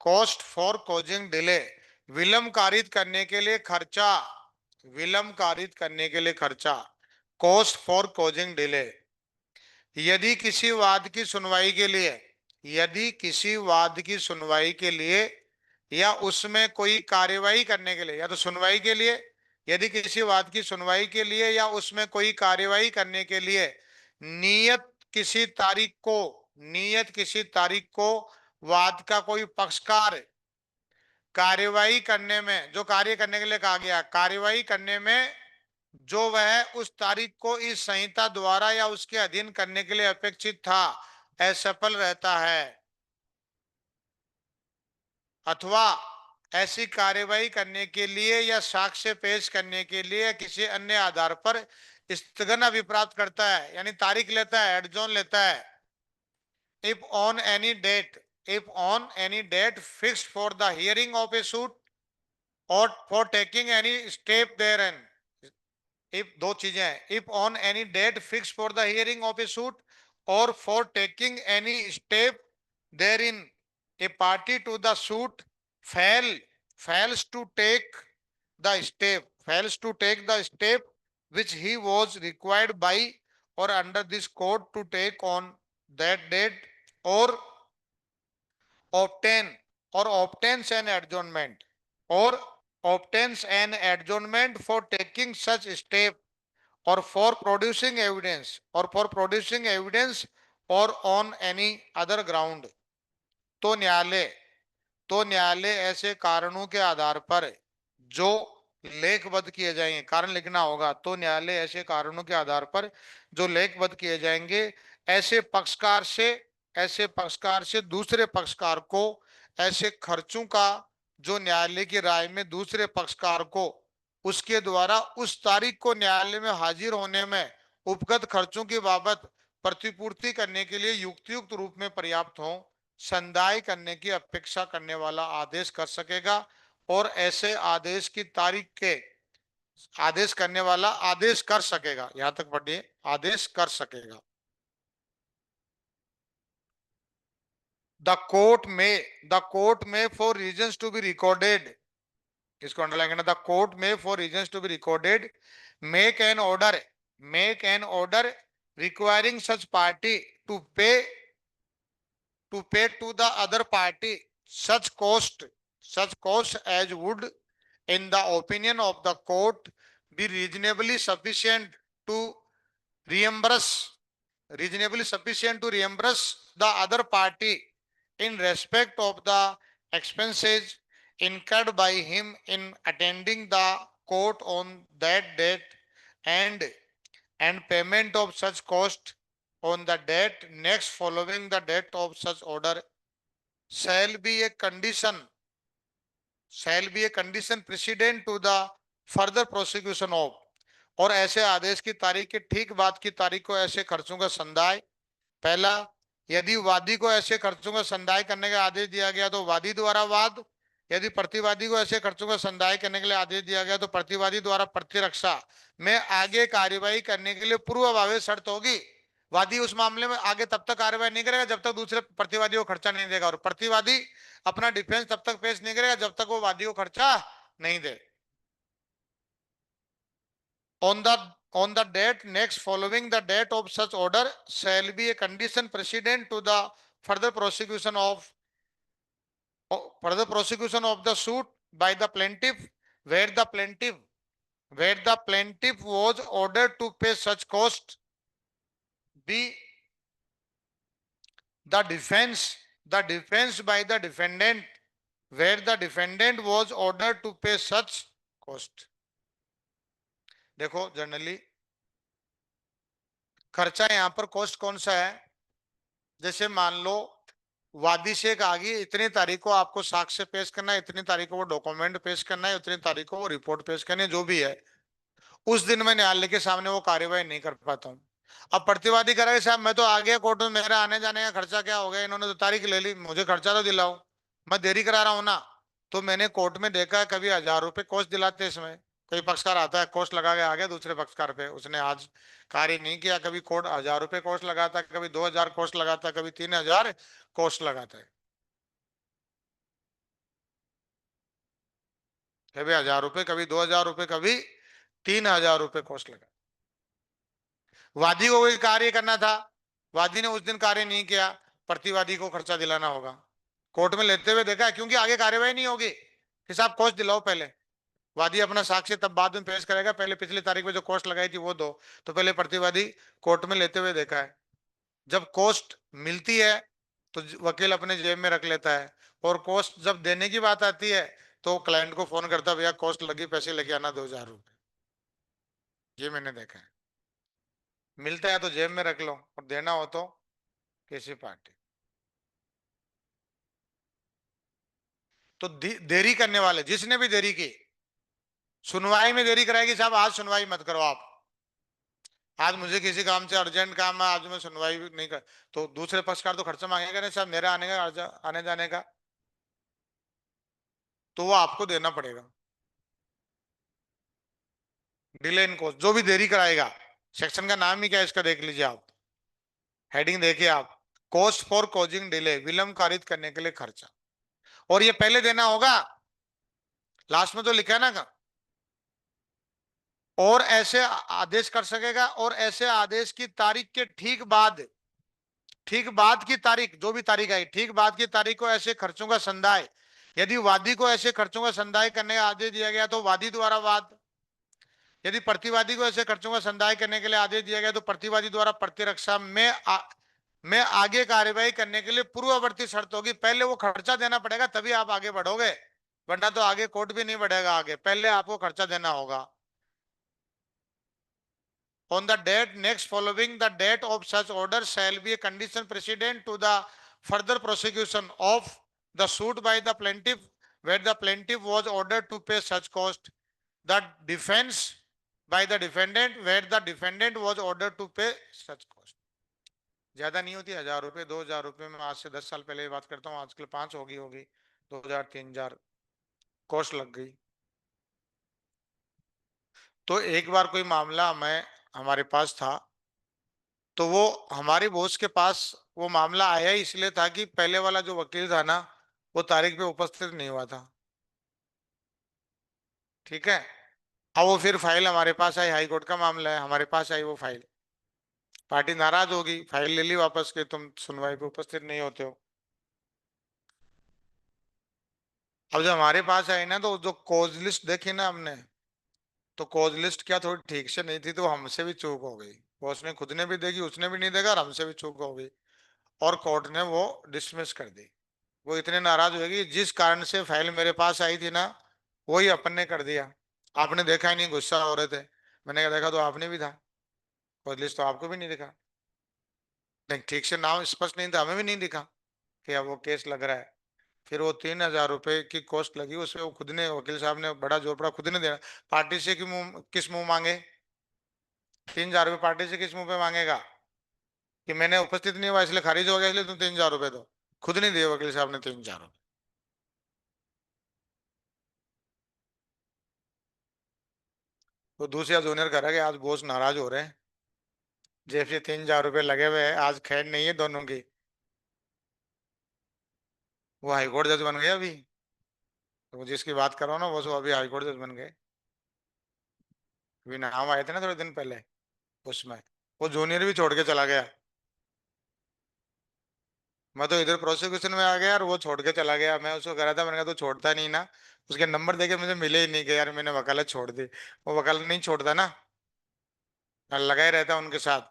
cost for causing delay, विलंब कारित करने के लिए खर्चा, विलंब कारित करने के लिए खर्चा, कॉस्ट फॉर कॉजिंग डिले। यदि किसी वाद की सुनवाई के लिए यदि किसी वाद की सुनवाई के लिए या उसमें कोई कार्यवाही करने के लिए, या तो सुनवाई के लिए, यदि किसी वाद की सुनवाई के लिए या उसमें कोई कार्यवाही करने के लिए नियत किसी तारीख को नियत किसी तारीख को वाद का कोई पक्षकार कार्यवाही करने में, जो कार्य करने के लिए कहा गया, कार्यवाही करने में जो वह उस तारीख को इस संहिता द्वारा या उसके अधीन करने के लिए अपेक्षित था असफल रहता है, अथवा ऐसी कार्यवाही करने के लिए या साक्ष्य पेश करने के लिए किसी अन्य आधार पर स्थगन अभिप्राप्त करता है, यानी तारीख लेता है, एडजॉर्न लेता है। if on any date if on any date fixed for the hearing of a suit or for taking any step therein, if दो चीजें हैं, if on any date fixed for the hearing of a suit or for taking any step therein a party to the suit fails to take the step which he was required by or under this code to take on that date, or obtain or obtains an adjournment or obtains an adjournment for taking such step or for producing evidence or on any other ground, तो न्यायालय तो न्यायालय ऐसे कारणों के आधार पर जो लेखबद्ध किए जाएंगे, कारण लिखना होगा, तो न्यायालय ऐसे कारणों के आधार पर जो लेखबद्ध किए जाएंगे ऐसे पक्षकार से दूसरे पक्षकार को ऐसे खर्चों का जो न्यायालय की राय में दूसरे पक्षकार को उसके द्वारा उस तारीख को न्यायालय में हाजिर होने में उपगत खर्चों की बाबत प्रतिपूर्ति करने के लिए युक्तियुक्त रूप में पर्याप्त हो संदाय करने की अपेक्षा करने वाला आदेश कर सकेगा, और ऐसे आदेश की तारीख के आदेश करने वाला आदेश कर सकेगा, यहां तक पढ़िए, आदेश कर सकेगा। The court may for reasons to be recorded, इसको अंडरलाइन करना, the court may for reasons to be recorded make an order requiring such party to pay to the other party such cost as would in the opinion of the court be reasonably sufficient to reimburse the other party in respect of the expenses incurred by him in attending the court on that date, and payment of such cost on the date next following the date of such order shall be a condition precedent to the further prosecution of, और ऐसे आदेश की तारीख के ठीक बाद की तारीख को ऐसे खर्चों का संदाय, पहला, यदि वादी को ऐसे खर्चों का संदाय करने का आदेश दिया गया तो वादी द्वारा वाद, यदि प्रतिवादी को ऐसे खर्चों का संदाय करने के लिए आदेश दिया गया तो प्रतिवादी द्वारा प्रतिरक्षा में आगे कार्यवाही करने के लिए पूर्वभावी शर्त होगी। वादी उस मामले में आगे तब तक कार्यवाही नहीं करेगा जब तक दूसरे प्रतिवादी को खर्चा नहीं देगा, और प्रतिवादी अपना डिफेंस तब तक पेश नहीं करेगा जब तक वो वादी को खर्चा नहीं दे। on the date next following the date of such order shall be a condition precedent to the further prosecution of the suit by the plaintiff where the plaintiff was ordered to pay such cost. B, the defense by the defendant where the defendant was ordered to pay such cost. देखो जनरली खर्चा यहां पर कॉस्ट कौन सा है, जैसे मान लो वादी से कहा कि इतनी तारीख को आपको साक्ष्य पेश करना है, इतनी तारीख को वो डॉक्यूमेंट पेश करना है, इतनी तारीख को वो रिपोर्ट पेश करनी है, जो भी है उस दिन मैं न्यायालय के सामने वो कार्यवाही नहीं कर पाता हूँ। अब प्रतिवादी कह रहा है साहब मैं तो आ गया कोर्ट में, मेरा आने जाने का खर्चा क्या हो गया, इन्होंने तो तारीख ले ली, मुझे खर्चा तो दिलाओ, मैं देरी करा रहा हूँ ना। तो मैंने कोर्ट में देखा है कभी 1000 रुपए कॉस्ट दिलाते इसमें, कोई पक्षकार आता है कॉस्ट लगा के आ गया दूसरे पक्षकार पे, उसने आज कार्य नहीं किया, कभी कोर्ट 1000 रुपए कॉस्ट लगाता है, कभी 2000 कॉस्ट लगाता है, कभी 3000 कॉस्ट लगाता है, कभी 1000 रुपए, कभी 2000 रुपए, कभी 3000 रुपए कॉस्ट लगा। वादी को कोई कार्य करना था, वादी ने उस दिन कार्य नहीं किया, प्रतिवादी को खर्चा दिलाना होगा। कोर्ट में लेते हुए देखा है, क्योंकि आगे कार्यवाही नहीं होगी कि साहब कॉस्ट दिलाओ पहले, वादी अपना साक्ष्य तब बाद में पेश करेगा, पहले पिछली तारीख में जो कॉस्ट लगाई थी वो दो, तो पहले प्रतिवादी कोर्ट में लेते हुए देखा है। जब कॉस्ट मिलती है तो वकील अपने जेब में रख लेता है, और कॉस्ट जब देने की बात आती है तो क्लाइंट को फोन करता है, भैया कॉस्ट लगी, पैसे लेके आना 2,000 रुपये। ये मैंने देखा है। मिलता है तो जेब में रख लो, और देना हो तो किसी पार्टी। तो देरी करने वाले, जिसने भी देरी की, सुनवाई में देरी कराएगी, साहब आज सुनवाई मत करो आप, आज मुझे किसी काम से अर्जेंट काम है, आज मैं सुनवाई भी नहीं कर, तो दूसरे पक्षकार तो खर्चा मांगेगा नहीं, साहब मेरा आने का आने जाने का, तो वो आपको देना पड़ेगा। डिले इन कॉस्ट, जो भी देरी कराएगा, सेक्शन का नाम ही क्या है इसका, देख लीजिए आप, हेडिंग देखिए आप, कॉस्ट फॉर कॉजिंग डिले, विलंब कारित करने के लिए खर्चा। और ये पहले देना होगा, लास्ट में तो लिखा है ना, और ऐसे आदेश कर सकेगा, और ऐसे आदेश की तारीख के ठीक बाद, ठीक बाद की तारीख, जो भी तारीख आई, ठीक बाद की तारीख को ऐसे खर्चों का संदाय, यदि वादी को ऐसे खर्चों का संदाय करने का आदेश दिया गया तो वादी द्वारा वाद, यदि प्रतिवादी को ऐसे खर्चों का संदाय करने के लिए आदेश दिया गया तो प्रतिवादी द्वारा प्रतिरक्षा में आगे कार्यवाही करने के लिए पूर्ववर्ती शर्त होगी, पहले वो खर्चा देना पड़ेगा तभी आप आगे बढ़ोगे, वरना तो आगे कोर्ट भी नहीं बढ़ेगा, आगे पहले आपको खर्चा देना होगा। On the date next following the date of such order shall be a condition precedent to the further prosecution of the suit by the plaintiff, where the plaintiff was ordered to pay such cost, the defense by the defendant, where the defendant was ordered to pay such cost। ज्यादा नहीं होती, 1,000 रुपए 2,000 रुपए में, आज से 10 साल पहले बात करता हूँ, आजकल 5 होगी 2,000 3,000 कॉस्ट लग गई। तो एक बार कोई मामला मैं हमारे पास था, तो वो हमारे बॉस के पास वो मामला आया इसलिए था कि पहले वाला जो वकील था ना, वो तारीख पे उपस्थित नहीं हुआ था। ठीक है। अब वो फिर फाइल हमारे पास आई, हाई कोर्ट का मामला है, हमारे पास आई वो फाइल, पार्टी नाराज होगी, फाइल ले ली वापस के, तुम सुनवाई पे उपस्थित नहीं होते हो। अब जब हमारे पास आई ना, तो जो कॉज लिस्ट देखी ना हमने, तो कॉज लिस्ट क्या थोड़ी ठीक से नहीं थी, तो हमसे भी चूक हो गई, बॉस ने खुद ने भी देखी, उसने भी नहीं देखा, और हमसे भी चूक हो गई, और कोर्ट ने वो डिसमिस कर दी। वो इतने नाराज हुए कि जिस कारण से फाइल मेरे पास आई थी ना, वही अपन ने कर दिया, आपने देखा ही नहीं, गुस्सा हो रहे थे। मैंने कहा देखा तो आपने भी था, और लिस्ट तो आपको भी नहीं दिखा, नहीं ठीक से नाम स्पष्ट नहीं था, हमें भी नहीं दिखा कि अब वो केस लग रहा है। फिर वो 3,000 रुपए की कॉस्ट लगी, उसमें वो खुद ने, वकील साहब ने बड़ा जोर पड़ा, खुद ने देना, पार्टी से कि मुंह किस मुंह मांगे, 3,000 रुपये पार्टी से किस मुंह पे मांगेगा, कि मैंने उपस्थित नहीं हुआ इसलिए खारिज हो गया, इसलिए तुम 3,000 रुपये दो, खुद नहीं दिए वकील साहब ने 3,000 रुपये। तो दूसरा जूनियर कह रहा है कि आज बॉस नाराज हो रहे हैं, जैसे 3,000 रुपये लगे हुए हैं, आज खैर नहीं है दोनों की। वो हाईकोर्ट जज बन गए अभी, तो जिसकी बात करो ना, वो अभी हाईकोर्ट जज बन गए, अभी नाम आए थे ना थोड़े दिन पहले उसमें। वो जूनियर भी छोड़ के चला गया, मैं तो इधर प्रोसिक्यूशन में आ गया और वो छोड़ के चला गया, मैं उसको कह रहा था, मैंने कहा तू छोड़ता नहीं ना, उसके नंबर देके मुझे मिले ही नहीं, कि यार मैंने वकालत छोड़ दी, वो वकालत नहीं छोड़ता ना, लगा ही रहता उनके साथ,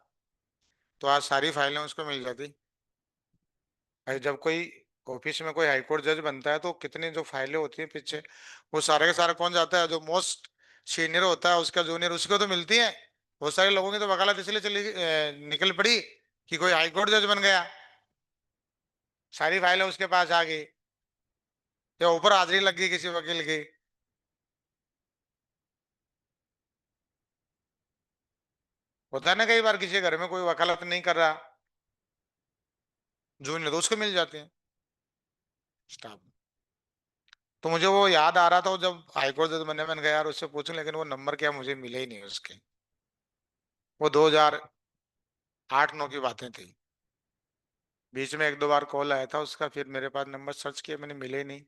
तो आज सारी फाइलें उसको मिल जाती। भाई जब कोई ऑफिस में कोई हाईकोर्ट जज बनता है, तो कितनी जो फाइलें होती है पीछे, वो सारे का सारा कौन जाता है, जो मोस्ट सीनियर होता है उसका जूनियर, उसको तो मिलती है। बहुत सारे लोगों की तो वकालत इसलिए निकल पड़ी कि कोई हाईकोर्ट जज बन गया, सारी फाइलें उसके पास आ गई, या ऊपर हाजिरी लग गई किसी वकील की। होता है ना कई बार किसी घर में कोई वकालत नहीं कर रहा, जूनियर, तो उसको मिल जाते हैं स्टाफ। तो मुझे वो याद आ रहा था, वो जब हाईकोर्ट जज बनने, मैंने कहा यार उससे पूछूं, लेकिन वो नंबर क्या, मुझे मिले ही नहीं उसके। वो 2008-9 की बातें थी, बीच में एक दो बार कॉल आया था उसका, फिर मेरे पास नंबर सर्च किया, मैंने मिले ही नहीं।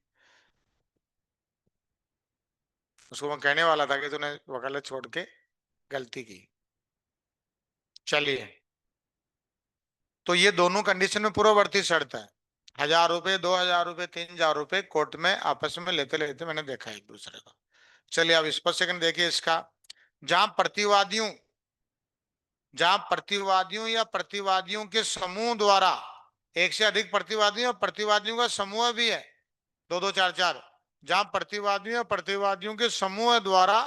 उसको मैं कहने वाला था कि तूने वकालत छोड़ के गलती की। चलिए, तो ये दोनों कंडीशन में पूर्ववर्ती शर्त है, 1,000 रुपए 2,000 रुपए 3,000 रुपए कोर्ट में आपस में लेते लेते मैंने देखा एक दूसरे को। चलिए अब स्पष्टीकरण देखिए इसका, जहां प्रतिवादियों जहां प्रतिवादियों या प्रतिवादियों के समूह द्वारा, एक से अधिक प्रतिवादियों और प्रतिवादियों का समूह भी है, दो दो चार चार, जहां प्रतिवादियों या प्रतिवादियों के समूह द्वारा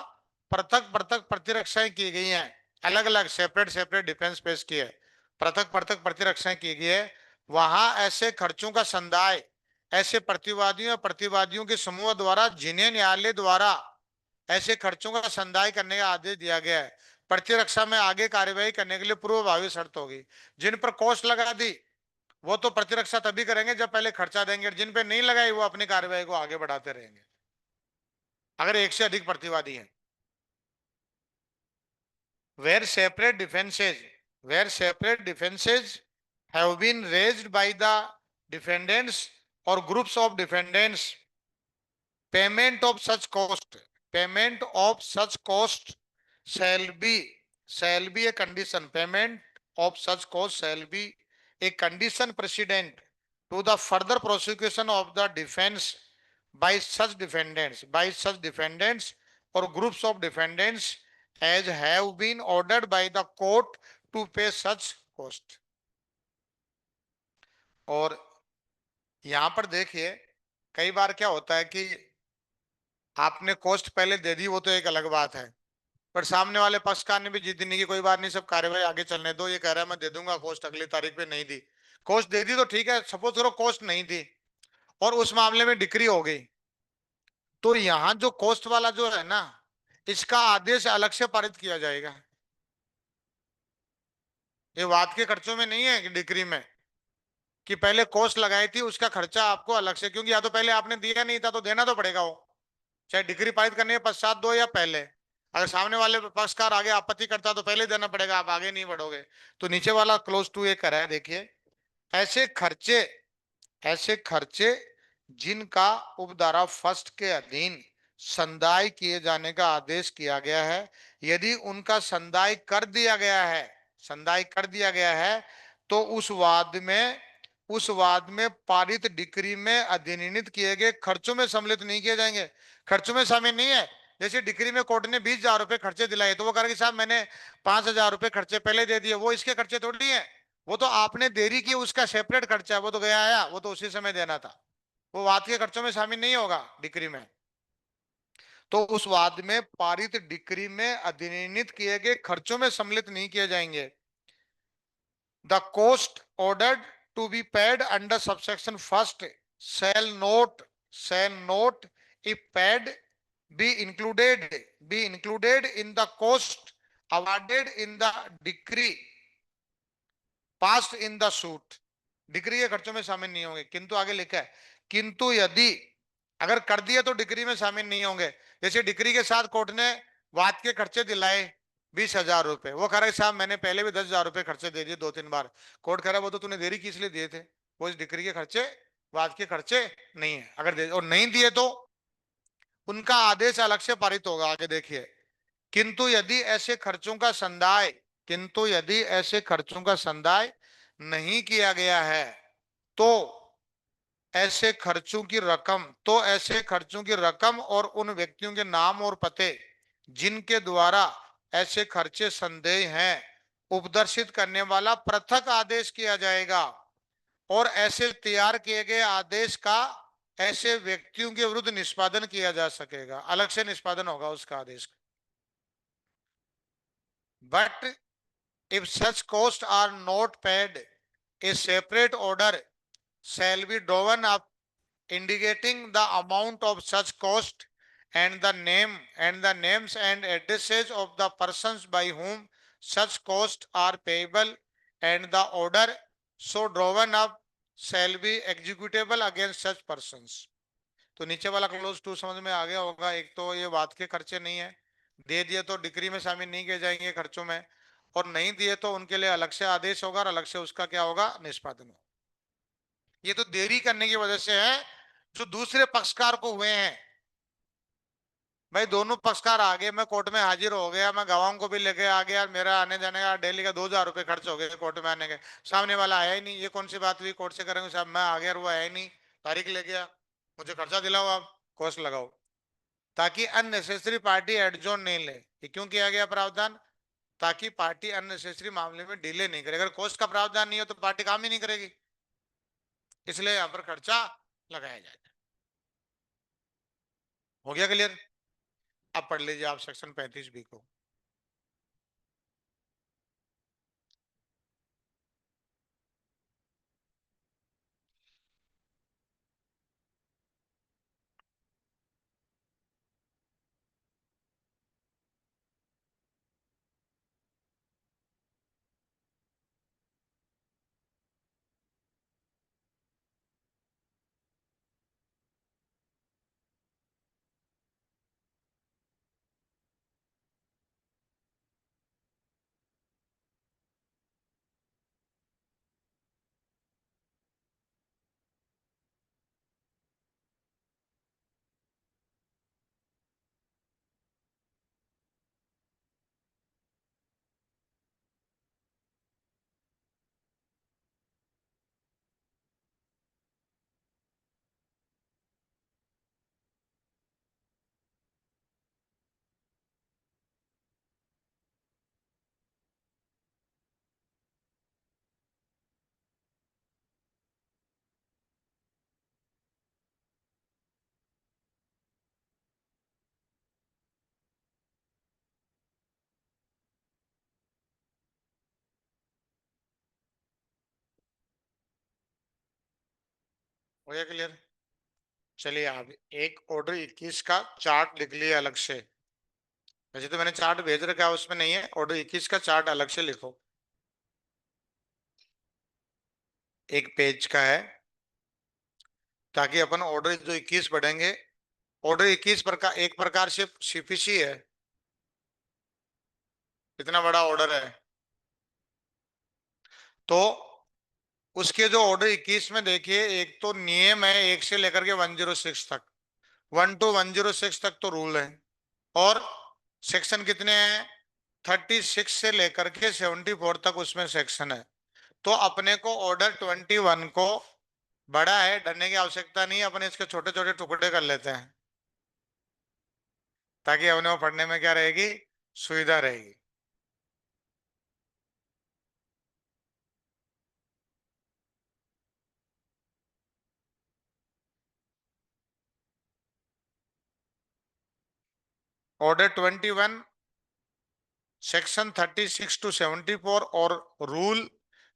पृथक पृथक प्रतिरक्षाएं की गई हैं, अलग अलग सेपरेट सेपरेट डिफेंस पेश किए, पृथक पृथक प्रतिरक्षाएं की गई है, वहां ऐसे खर्चों का संदाय ऐसे प्रतिवादियों या प्रतिवादियों के समूह द्वारा जिन्हें न्यायालय द्वारा ऐसे खर्चों का संदाय करने का आदेश दिया गया है, प्रतिरक्षा में आगे कार्यवाही करने के लिए पूर्वभावी शर्त होगी। जिन पर कॉस्ट लगा दी वो तो प्रतिरक्षा तभी करेंगे जब पहले खर्चा देंगे, जिन पे नहीं लगाई वो अपनी कार्यवाही को आगे बढ़ाते रहेंगे अगर एक से अधिक प्रतिवादी हैं। Where separate defences where separate defences have been raised by the defendants और groups of defendants, payment of such cost payment of such cost shall be shall be a condition, payment of such cost shall be a condition precedent to the further prosecution of the defense by such defendants or groups of defendants as have been ordered by the court to pay such cost। और यहां पर देखिए कई बार क्या होता है कि आपने कॉस्ट पहले दे दी, वो तो एक अलग बात है, पर सामने वाले पक्षकार ने भी जीतने की कोई बात नहीं, सब कार्यवाही आगे चलने दो, ये कह रहा है मैं दे दूंगा कॉस्ट अगली तारीख पे, नहीं दी कॉस्ट, दे दी तो ठीक है, सपोज करो कॉस्ट नहीं दी और उस मामले में डिक्री हो गई, तो यहां जो कॉस्ट वाला जो है ना, इसका आदेश अलग से पारित किया जाएगा। ये वाद के खर्चों में नहीं है कि डिक्री में कि पहले कॉस्ट लगाई थी उसका खर्चा आपको अलग से, क्योंकि या तो पहले आपने दिया नहीं था तो देना तो पड़ेगा वो, चाहे डिग्री पारित करने के पश्चात दो या पहले। अगर सामने वाले पक्षकार आगे आपत्ति करता तो पहले देना पड़ेगा, आप आगे नहीं बढ़ोगे। तो नीचे वाला क्लोज टू ये करा है, देखिए ऐसे खर्चे ऐसे खर्चे जिनका उपधारा फर्स्ट के अधीन संदाय किए जाने का आदेश किया गया है, यदि उनका संदाय कर दिया गया है तो उस वाद में पारित डिक्री में अधिनियमित किए गए खर्चों में सम्मिलित नहीं किए जाएंगे। खर्चों में शामिल नहीं है। जैसे डिक्री में कोर्ट ने 20,000 रुपए खर्चे दिलाए तो वो कह कि साहब मैंने 5,000 रुपए खर्चे पहले दे दिए, वो इसके खर्चे थोड़ी है, वो तो आपने देरी की उसका सेपरेट खर्चा है, वो तो गया आया, वो तो उसी समय देना था, वो वाद के खर्चों में शामिल नहीं होगा डिक्री में। तो उस वाद में पारित डिक्री में अधिनियमित किए गए खर्चों में सम्मिलित नहीं किए जाएंगे। The cost ordered to be paid under subsection first shall not if paid be included in the cost awarded in the decree passed in the suit। Decree के खर्चों में शामिल नहीं होंगे, किंतु आगे लिखा है किंतु यदि अगर कर दिए तो डिक्री में शामिल नहीं होंगे। जैसे डिक्री के साथ कोर्ट ने वाद के खर्चे दिलाए 20,000 रुपए, वो कह रहा है साहब मैंने पहले भी 10,000 रुपए खर्चे दे दिए 2-3 बार, कोर्ट कह रहा है वो तो तूने देरी किस लिए दिए थे, वो इस डिक्री के खर्चे वाद के खर्चे नहीं है। अगर दे और नहीं दिए तो उनका आदेश अलग से पारित होगा। आगे देखिए किंतु यदि ऐसे खर्चों का संदाय नहीं किया गया है तो ऐसे खर्चों की रकम और उन व्यक्तियों के नाम और पते जिनके द्वारा ऐसे खर्चे संदेह हैं उपदर्शित करने वाला पृथक आदेश किया जाएगा और ऐसे तैयार किए गए आदेश का ऐसे व्यक्तियों के विरुद्ध निष्पादन किया जा सकेगा, अलग से निष्पादन होगा उसका आदेश का। But if such costs are not paid, a separate order shall be drawn up indicating the amount of such cost and the names and addresses of the persons by whom such costs are payable, and the order so drawn up shall be executable against such persons। तो नीचे वाला क्लोज टू समझ में आ गया होगा। एक तो ये वाद के खर्चे नहीं है, दे दिए तो डिक्री में शामिल नहीं किए जाएंगे खर्चों में, और नहीं दिए तो उनके लिए अलग से आदेश होगा और अलग से उसका क्या होगा, निष्पादन होगा। ये तो देरी करने की वजह से है जो दूसरे पक्षकार को हुए हैं। भाई दोनों पक्षकार आ गए, मैं कोर्ट में हाजिर हो गया, मैं गवाहों को भी लेके आ गया, मेरा आने जाने का डेली का 2,000 रुपए खर्च हो गए कोर्ट में आने के, सामने वाला आया ही नहीं, ये कौन सी बात हुई, कोर्ट से करेंगे साहब मैं आ गया और वो आया ही नहीं, तारीख ले गया, मुझे खर्चा दिलाओ, आप कॉस्ट लगाओ, ताकि अननेसेसरी पार्टी एडजॉर्न नहीं ले। ये क्यों किया गया प्रावधान, ताकि पार्टी अननेसेसरी मामले में डिले नहीं करे। अगर कॉस्ट का प्रावधान नहीं हो तो पार्टी काम ही नहीं करेगी, इसलिए यहाँ पर खर्चा लगाया जाएगा। हो गया क्लियर? अब पढ़ लीजिए आप सेक्शन 35 बी को। हो गया क्लियर? चलिए आप एक ऑर्डर 21 का चार्ट लिख लिया अलग से। वैसे तो मैंने चार्ट भेज रखा है, उसमें नहीं है। ऑर्डर 21 का चार्ट अलग से लिखो, एक पेज का है, ताकि अपन ऑर्डर जो 21 पढ़ेंगे, ऑर्डर 21 प्रकार एक प्रकार से सीपीसी है। इतना बड़ा ऑर्डर है, तो उसके जो ऑर्डर 21 में देखिए, एक तो नियम है 1 से लेकर के 106 तक, 1 to 106 तक तो रूल है। और सेक्शन कितने हैं? 36 से लेकर के 74 तक उसमें सेक्शन है। तो अपने को ऑर्डर 21 को, बड़ा है, डरने की आवश्यकता नहीं है, अपने इसके छोटे छोटे टुकड़े कर लेते हैं, ताकि अपने को पढ़ने में क्या रहेगी, सुविधा रहेगी। ऑर्डर 21, सेक्शन 36 to 74 और रूल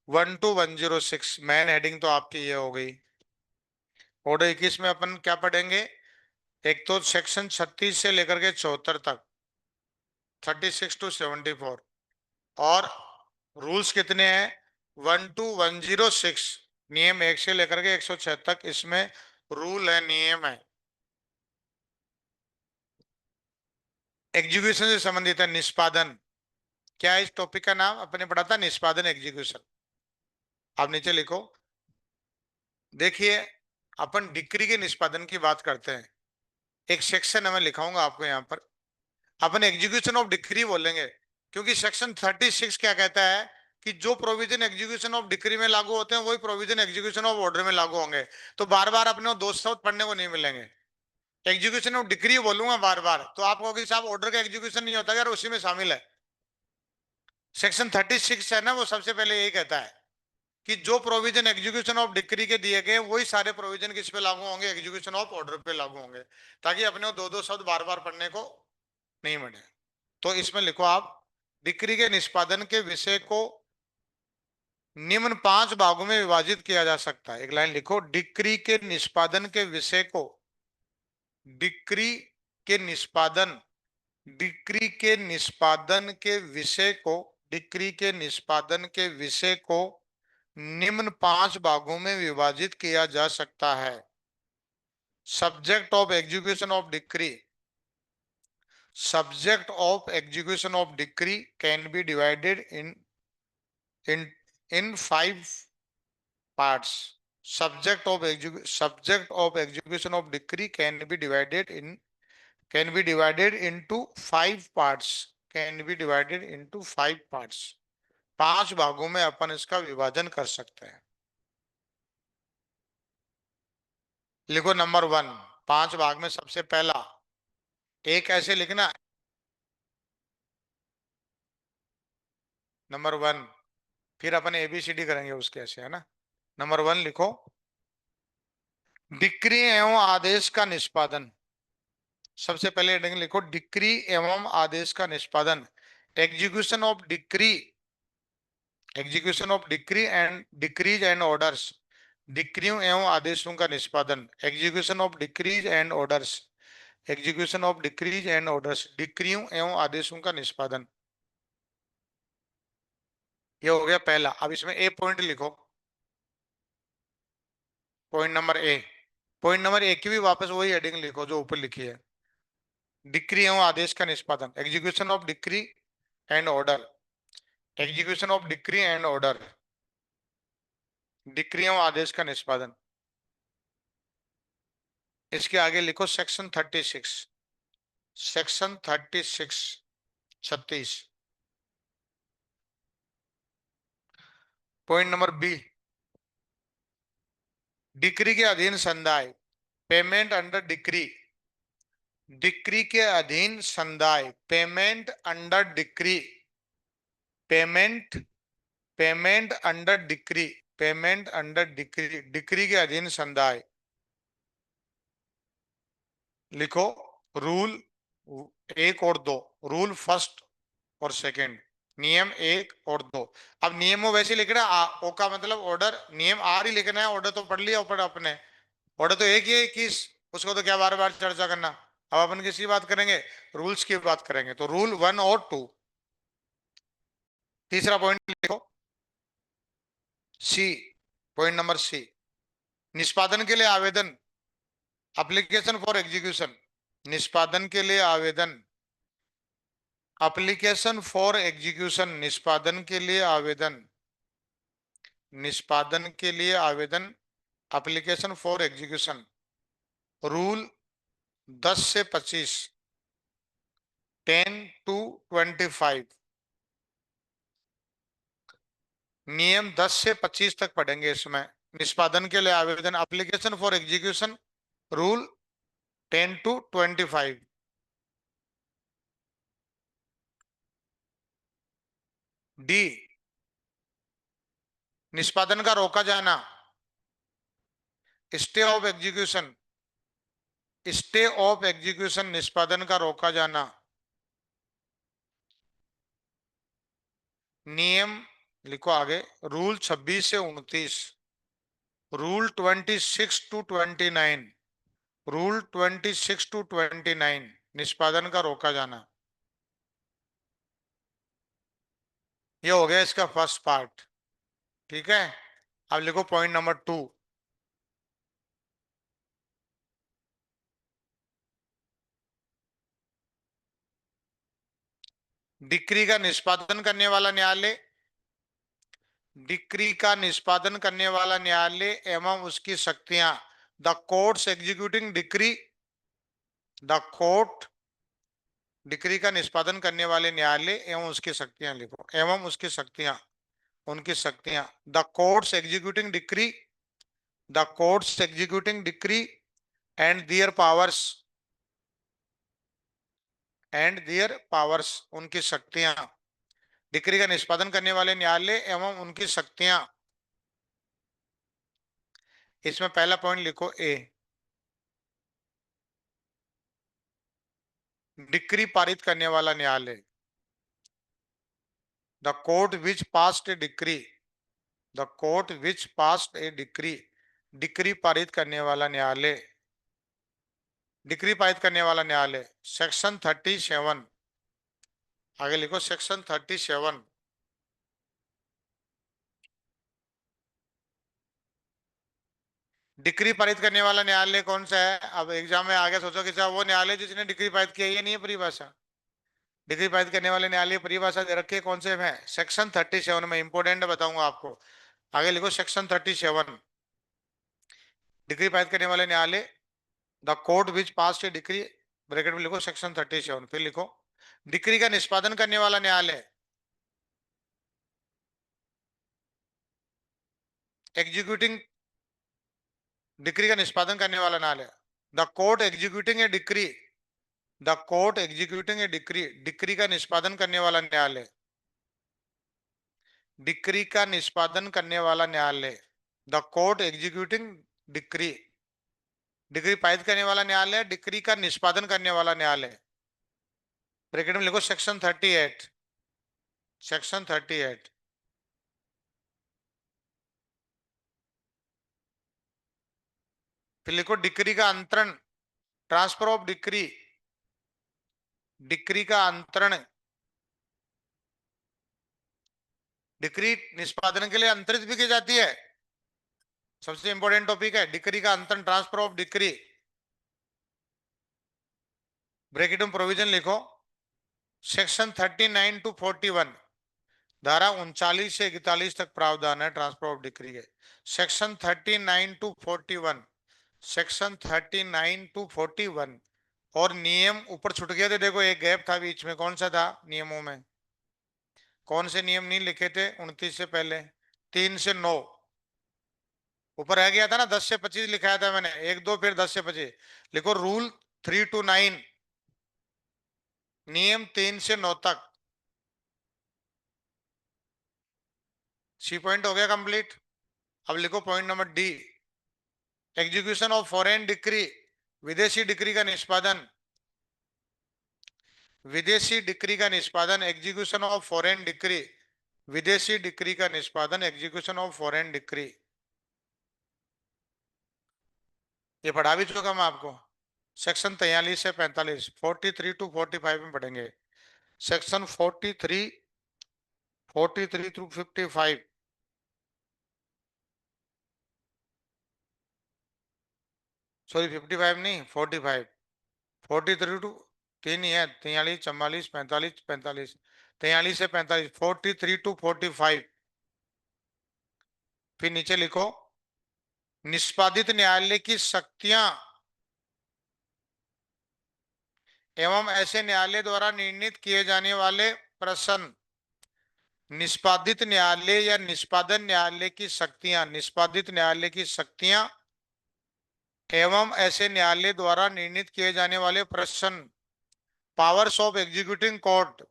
1 to 106, मैन हेडिंग तो आपकी ये हो गई। ऑर्डर 21 में अपन क्या पढ़ेंगे? एक तो सेक्शन 36 से लेकर के 74 तक, 36 to 74, और रूल्स कितने हैं? 1 to 106, नियम 1 से लेकर के 106 तक इसमें रूल है, नियम है। एग्जीक्यूशन से संबंधित है, निष्पादन। क्या है इस टॉपिक का नाम? अपने पढ़ा था निष्पादन, एग्जीक्यूशन। आप नीचे लिखो। देखिए, अपन डिक्री के निष्पादन की बात करते हैं। एक सेक्शन है, मैं लिखाऊंगा आपको यहाँ पर। अपन एग्जीक्यूशन ऑफ डिक्री बोलेंगे, क्योंकि सेक्शन 36 क्या कहता है कि जो प्रोविजन एग्जीक्यूशन ऑफ डिक्री में लागू होते हैं, वही प्रोविजन एग्जीक्यूशन ऑफ ऑर्डर में लागू होंगे। तो बार बार अपने को दो शब्द पढ़ने को नहीं मिलेंगे। एग्जीक्यूशन ऑफ डिक्री बोलूंगा बार बार, तो आप कहोगे साहब ऑर्डर का एग्जीक्यूशन नहीं होता, यार उसी में शामिल है। सेक्शन 36 है ना, वो सबसे पहले यही कहता है कि जो प्रोविजन एग्जीक्यूशन ऑफ डिक्री के दिए गए, वही सारे प्रोविजन किस पे लागू होंगे, एग्जीक्यूशन ऑफ ऑर्डर पे लागू होंगे, ताकि अपने को दो दो शब्द बार बार पढ़ने को नहीं मिले। तो इसमें लिखो आप, डिक्री के निष्पादन के विषय को निम्न 5 भागों में विभाजित किया जा सकता है। एक लाइन लिखो, डिक्री के निष्पादन के विषय को, डिक्री के निष्पादन, डिक्री के निष्पादन के विषय को, डिक्री के निष्पादन के विषय को निम्न 5 भागों में विभाजित किया जा सकता है। Subject of execution of decree, subject of execution of decree can be divided in in 5 parts. Subject of execution of decree can be divided into 5 parts, can be divided into 5 parts। 5 भागों में अपन इसका विभाजन कर सकते हैं। लिखो नंबर 1, 5 भाग में सबसे पहला, एक ऐसे लिखना, नंबर 1, फिर अपन एबीसीडी करेंगे उसके, ऐसे है ना। नंबर 1 लिखो, डिक्री एवं आदेश का निष्पादन। सबसे पहले हेडिंग लिखो, डिक्री एवं आदेश का निष्पादन। Execution of decree, execution of decree and decrees and orders. डिक्रियों एवं आदेशों का निष्पादन, execution of decrees and orders, execution of decrees and orders, डिक्रियों एवं आदेशों का निष्पादन। ये हो गया पहला। अब इसमें ए पॉइंट लिखो, point number A. Point number A की भी वापस वही हेडिंग लिखो जो ऊपर लिखी है, डिक्री एवं आदेश का निष्पादन, execution of decree and order, execution of decree and order, decree एवं आदेश का निष्पादन। इसके आगे लिखो section 36, section 36, 36। Point number B, decree के अधीन संदाय, पेमेंट अंडर डिक्री, डिक्री के अधीन संदाय, payment under decree, payment, payment under decree, payment under decree, decree के अधीन संदाय। लिखो रूल एक और दो, रूल फर्स्ट और सेकंड, नियम एक और दो। अब नियम वो वैसे लिखना, ओ का मतलब ऑर्डर, नियम आर ही लिखना है, ऑर्डर तो पढ़ लिया ऊपर अपने। ऑर्डर तो एक ही है, 21, उसको तो क्या बार बार चर्चा करना। अब अपन किसी बात करेंगे, रूल्स की बात करेंगे, तो रूल 1 और 2। तीसरा पॉइंट लिखो सी, पॉइंट नंबर सी, निष्पादन के लिए आवेदन, एप्लीकेशन फॉर एग्जीक्यूशन, निष्पादन के लिए आवेदन, एप्लीकेशन फॉर एग्जीक्यूशन, निष्पादन के लिए आवेदन, निष्पादन के लिए आवेदन, एप्लीकेशन फॉर एग्जीक्यूशन। रूल 10 से 25, 10 to 25, नियम 10 से 25 तक पढ़ेंगे इसमें। निष्पादन के लिए आवेदन, application for execution, rule 10 to 25। D, निष्पादन का रोका जाना, stay of execution, stay of execution, निष्पादन का रोका जाना। नियम लिखो आगे, रूल 26 से 29, रूल 26 to 29, रूल 26 to 29, निष्पादन का रोका जाना। ये हो गया इसका फर्स्ट पार्ट। ठीक है, अब लिखो पॉइंट नंबर 2, डिक्री का निष्पादन करने वाला न्यायालय, डिक्री का निष्पादन करने वाला न्यायालय एवं उसकी शक्तियां, the courts executing decree, the court, decree का निष्पादन करने वाले न्यायालय एवं उसकी शक्तियां लिखो, एवं उसकी शक्तियां, उनकी शक्तियां, the courts executing decree, the courts executing decree and their powers, and their powers, उनकी शक्तियां, डिक्री का निष्पादन करने वाले न्यायालय एवं उनकी शक्तियां। इसमें पहला पॉइंट लिखो ए, डिक्री पारित करने वाला न्यायालय, the court which passed A decree, the court which passed A decree, decree पारित करने वाला न्यायालय, डिक्री पारित करने वाला न्यायालय। सेक्शन 37, आगे लिखो सेक्शन 37, डिक्री पारित करने वाला न्यायालय कौन सा है। अब एग्जाम में आगे सोचो कि साहब वो न्यायालय जिसने डिक्री पारित किया, ये नहीं है परिभाषा। डिग्री पारित करने वाले न्यायालय परिभाषा दे रखी है कौन से में, सेक्शन 37 में, इंपोर्टेंट बताऊंगा आपको। आगे लिखो सेक्शन 37, डिग्री पारित करने वाले न्यायालय, the court which pass A degree, bracket में लिखो सेक्शन 37, फिर लिखो डिग्री का निष्पादन करने वाला न्यायालय, एग्जीक्यूटिंग, डिग्री का निष्पादन करने वाला न्यायालय, the court executing A degree, the court executing A degree, degree का निष्पादन करने वाला न्यायालय, डिग्री का निष्पादन करने वाला न्यायालय, the court executing degree, decree पारित करने वाला न्यायालय, डिक्री का निष्पादन करने वाला न्यायालय। ब्रैकेट में लिखो सेक्शन 38, सेक्शन 38। फिर लिखो डिक्री का अंतरण, ट्रांसफर ऑफ डिक्री, डिक्री का अंतरण। डिक्री निष्पादन के लिए अंतरित भी की जाती है, सबसे इंपॉर्टेंट टॉपिक है डिक्री का अंतरण, ट्रांसफर ऑफ डिक्री। ब्रैकेट में प्रोविजन लिखो सेक्शन 39 टू 41, धारा 39 से 41 तक प्रावधान है ट्रांसफर ऑफ डिक्री के। Section 39 to 41, section 39 to 41। और नियम ऊपर छूट गया थे, देखो एक गैप था बीच में, कौन सा था नियमों में? कौन से नियम नहीं लिखे थे 29 से पहले? 3 से 9 ऊपर रह गया था ना, 10 से 25 लिखाया था मैंने, एक दो फिर 10 से 25। लिखो रूल 3 टू 9, नियम 3 से 9 तक। सी पॉइंट हो गया कंप्लीट। अब लिखो point number D, execution of foreign decree, विदेशी डिक्री का निष्पादन, विदेशी डिक्री का निष्पादन, एग्जीक्यूशन ऑफ फॉरेन डिक्री, विदेशी डिक्री का निष्पादन, एग्जीक्यूशन ऑफ फॉरेन डिक्री। ये पढ़ा भी चुका मैं आपको, सेक्शन 43 से 45, 43 टू 45 में पढ़ेंगे। सेक्शन 43, 43 टू 55, सॉरी 55 नहीं 45, 43 टू, तीन ही है, 43, 44, 45, 45, 43 से 45, 43 टू 45। फिर नीचे लिखो निष्पादित न्यायालय की शक्तियां एवं ऐसे न्यायालय द्वारा निर्णीत किए जाने वाले प्रश्न। निष्पादित न्यायालय या निष्पादन न्यायालय की शक्तियां, निष्पादित न्यायालय की शक्तियां एवं ऐसे न्यायालय द्वारा निर्णीत किए जाने वाले प्रश्न। Powers of executing court,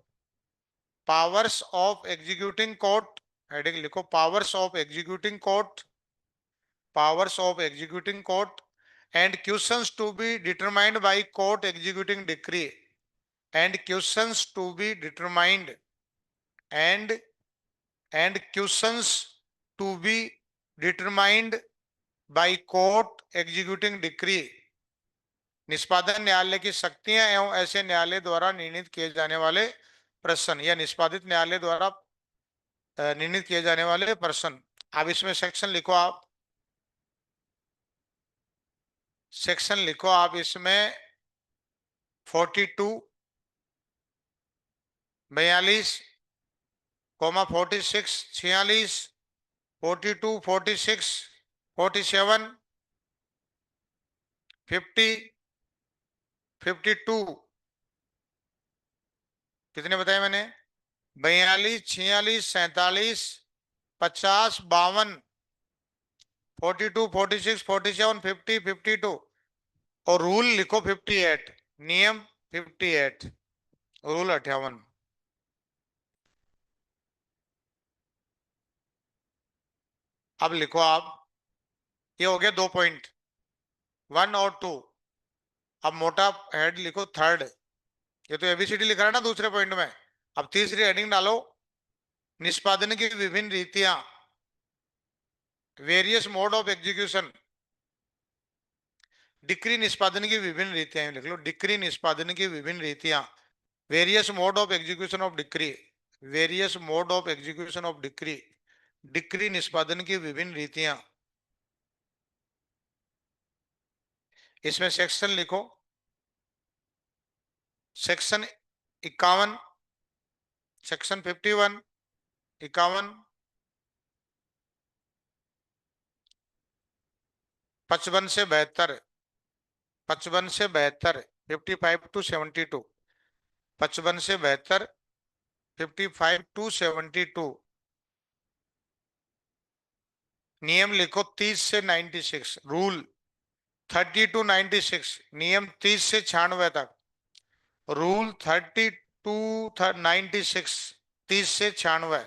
powers of executing court, heading लिखो powers of executing court, powers of executing court and questions to be determined by court executing decree, and questions to be determined, and questions to be determined by court executing decree. निष्पादन न्यायालय की शक्तियां एवं ऐसे न्यायालय द्वारा निर्णीत किए जाने वाले प्रश्न, या निष्पादित न्यायालय द्वारा निर्णीत किए जाने वाले प्रश्न। अब इसमें सेक्शन लिखो आप, सेक्शन लिखो आप इसमें 42, 42, 46, 46, 42, 46, 47, 50, 52। कितने बताए मैंने? 42, 46, 47, 50, 52, 42, 46, 47, 50, 52। और रूल लिखो 58, नियम 58, रूल 58। अब लिखो आप, ये हो गया 2 पॉइंट, 1 और 2। अब मोटा हेड लिखो थर्ड, ये तो एबीसीडी लिखा है ना दूसरे पॉइंट में। अब तीसरी हेडिंग डालो, निष्पादन की विभिन्न रीतियां, various mode of execution. Decree निष्पादन की विभिन्न रीतियां लिख लो, डिक्री निष्पादन की विभिन्न रीतियां, various mode of execution of decree, various mode of execution of decree, decree निष्पादन की विभिन्न रीतियां। इसमें सेक्शन लिखो, सेक्शन 51, सेक्शन 51, 51, 55 से 72, 55 से 72, 55 टू 72, 55 से 72, 55 टू 72। नियम लिखो 30 से 96, रूल 30 टू 96, नियम 30 से 96 तक, रूल 30 टू 96, 30 से 96।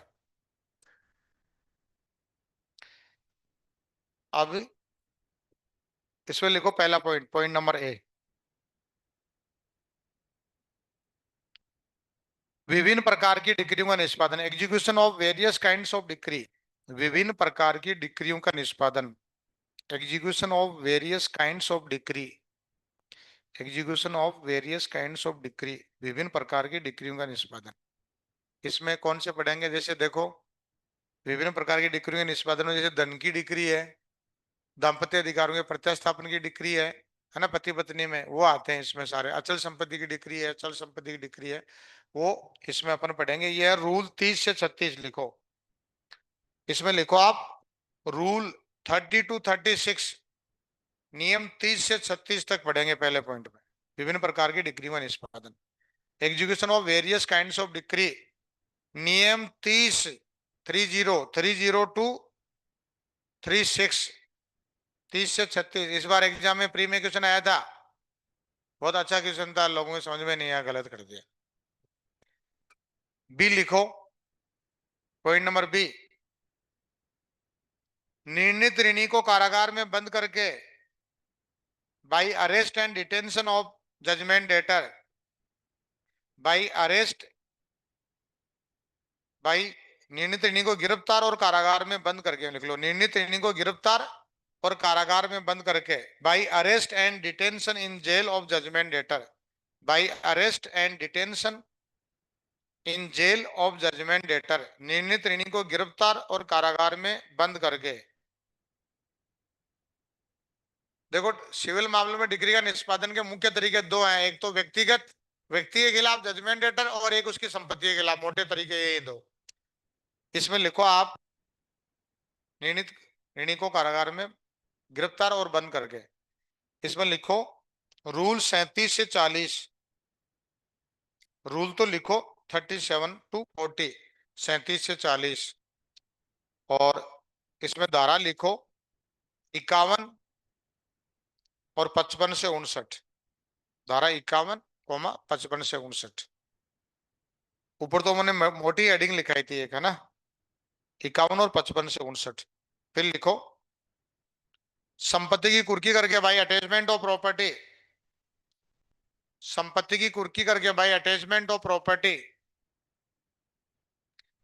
अब इसमें लिखो पहला पॉइंट, पॉइंट नंबर ए, विभिन्न प्रकार की डिक्रियों का निष्पादन, execution of various kinds of decree, विभिन्न प्रकार की डिक्रियों का निष्पादन, execution of various kinds of decree, execution of various kinds of decree, विभिन्न प्रकार की डिक्रियों का निष्पादन। इसमें कौन से पढ़ेंगे, जैसे देखो विभिन्न प्रकार की डिक्रियों के निष्पादन में जैसे धन की डिक्री है, दाम्पत्य अधिकारों के प्रत्यास्थापन की डिक्री है ना, पति पत्नी में, वो आते हैं इसमें सारे। अचल संपत्ति की डिक्री है, अचल संपत्ति की डिक्री है, वो इसमें अपन पढ़ेंगे। ये है रूल 30 से 36 लिखो। इसमें लिखो आप रूल 30 to 36, नियम 30 से 36 तक पढ़ेंगे पहले पॉइंट में, विभिन्न प्रकार की डिक्री में निष्पादन, execution of various kinds of decree, नियम 30 30 इस बार एग्जाम में प्री में क्वेश्चन आया था, बहुत अच्छा क्वेश्चन था, लोगों को समझ में नहीं आया, गलत कर दिया। बी लिखो, पॉइंट नंबर बी, निर्णित ऋणी को कारागार में बंद करके by arrest and detention of judgment debtor, by arrest, by निर्णित ऋणी को गिरफ्तार और कारागार में बंद करके, लिख लो निर्णित ऋणी को गिरफ्तार और कारागार में बंद करके, by arrest and detention in jail of judgment debtor, by arrest and detention in jail of judgment debtor, निर्णित ऋणी को गिरफ्तार और कारागार में बंद करके। देखो सिविल मामलों में डिग्री का निष्पादन के मुख्य तरीके दो हैं, एक तो व्यक्तिगत, व्यक्ति के खिलाफ जजमेंट डेटर, और एक उसकी संपत्ति के खिलाफ, मोटे तरीके ये दो। इसमें लिखो आप निर्णित ऋणी को कारागार में गिरफ्तार और बंद करके। इसमें लिखो रूल 37 से 40, रूल तो लिखो 37 to 40, 37 से 40, और इसमें धारा लिखो 51 और 55 से 59, धारा 51, 55 से 59। ऊपर तो मैंने मोटी हेडिंग लिखाई थी एक, है ना, 51 और 55 से 59। फिर लिखो संपत्ति की कुर्की करके बाई अटैचमेंट ऑफ प्रॉपर्टी, संपत्ति की कुर्की करके बाई अटैचमेंट ऑफ प्रॉपर्टी,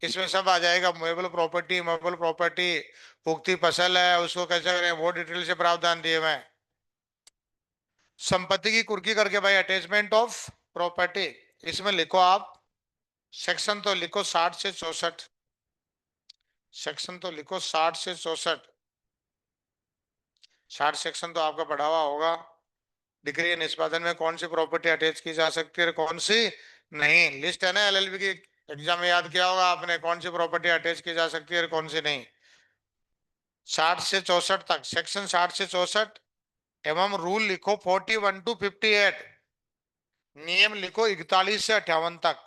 इसमें सब आ जाएगा, मूवेबल प्रॉपर्टी, मूवेबल प्रॉपर्टी, उगती फसल है उसको कैसे करें, वो डिटेल से प्रावधान दिए हुए हैं। संपत्ति की कुर्की करके बाई अटैचमेंट ऑफ प्रॉपर्टी, इसमें लिखो आप सेक्शन तो लिखो 60 से 64, सेक्शन तो लिखो 60 से 64, 60 सेक्शन तो आपका पढ़ा हुआ होगा। डिग्री के निष्पादन में कौन सी प्रॉपर्टी अटैच की जा सकती है, कौन सी नहीं, लिस्ट है ना एलएलबी की, एग्जाम में याद किया होगा आपने, कौन सी प्रॉपर्टी अटैच की जा सकती है कौन सी नहीं। 60 से 64 तक, सेक्शन 60 से 64, एवं रूल लिखो 41 to 58, नियम लिखो 41 से 58 तक,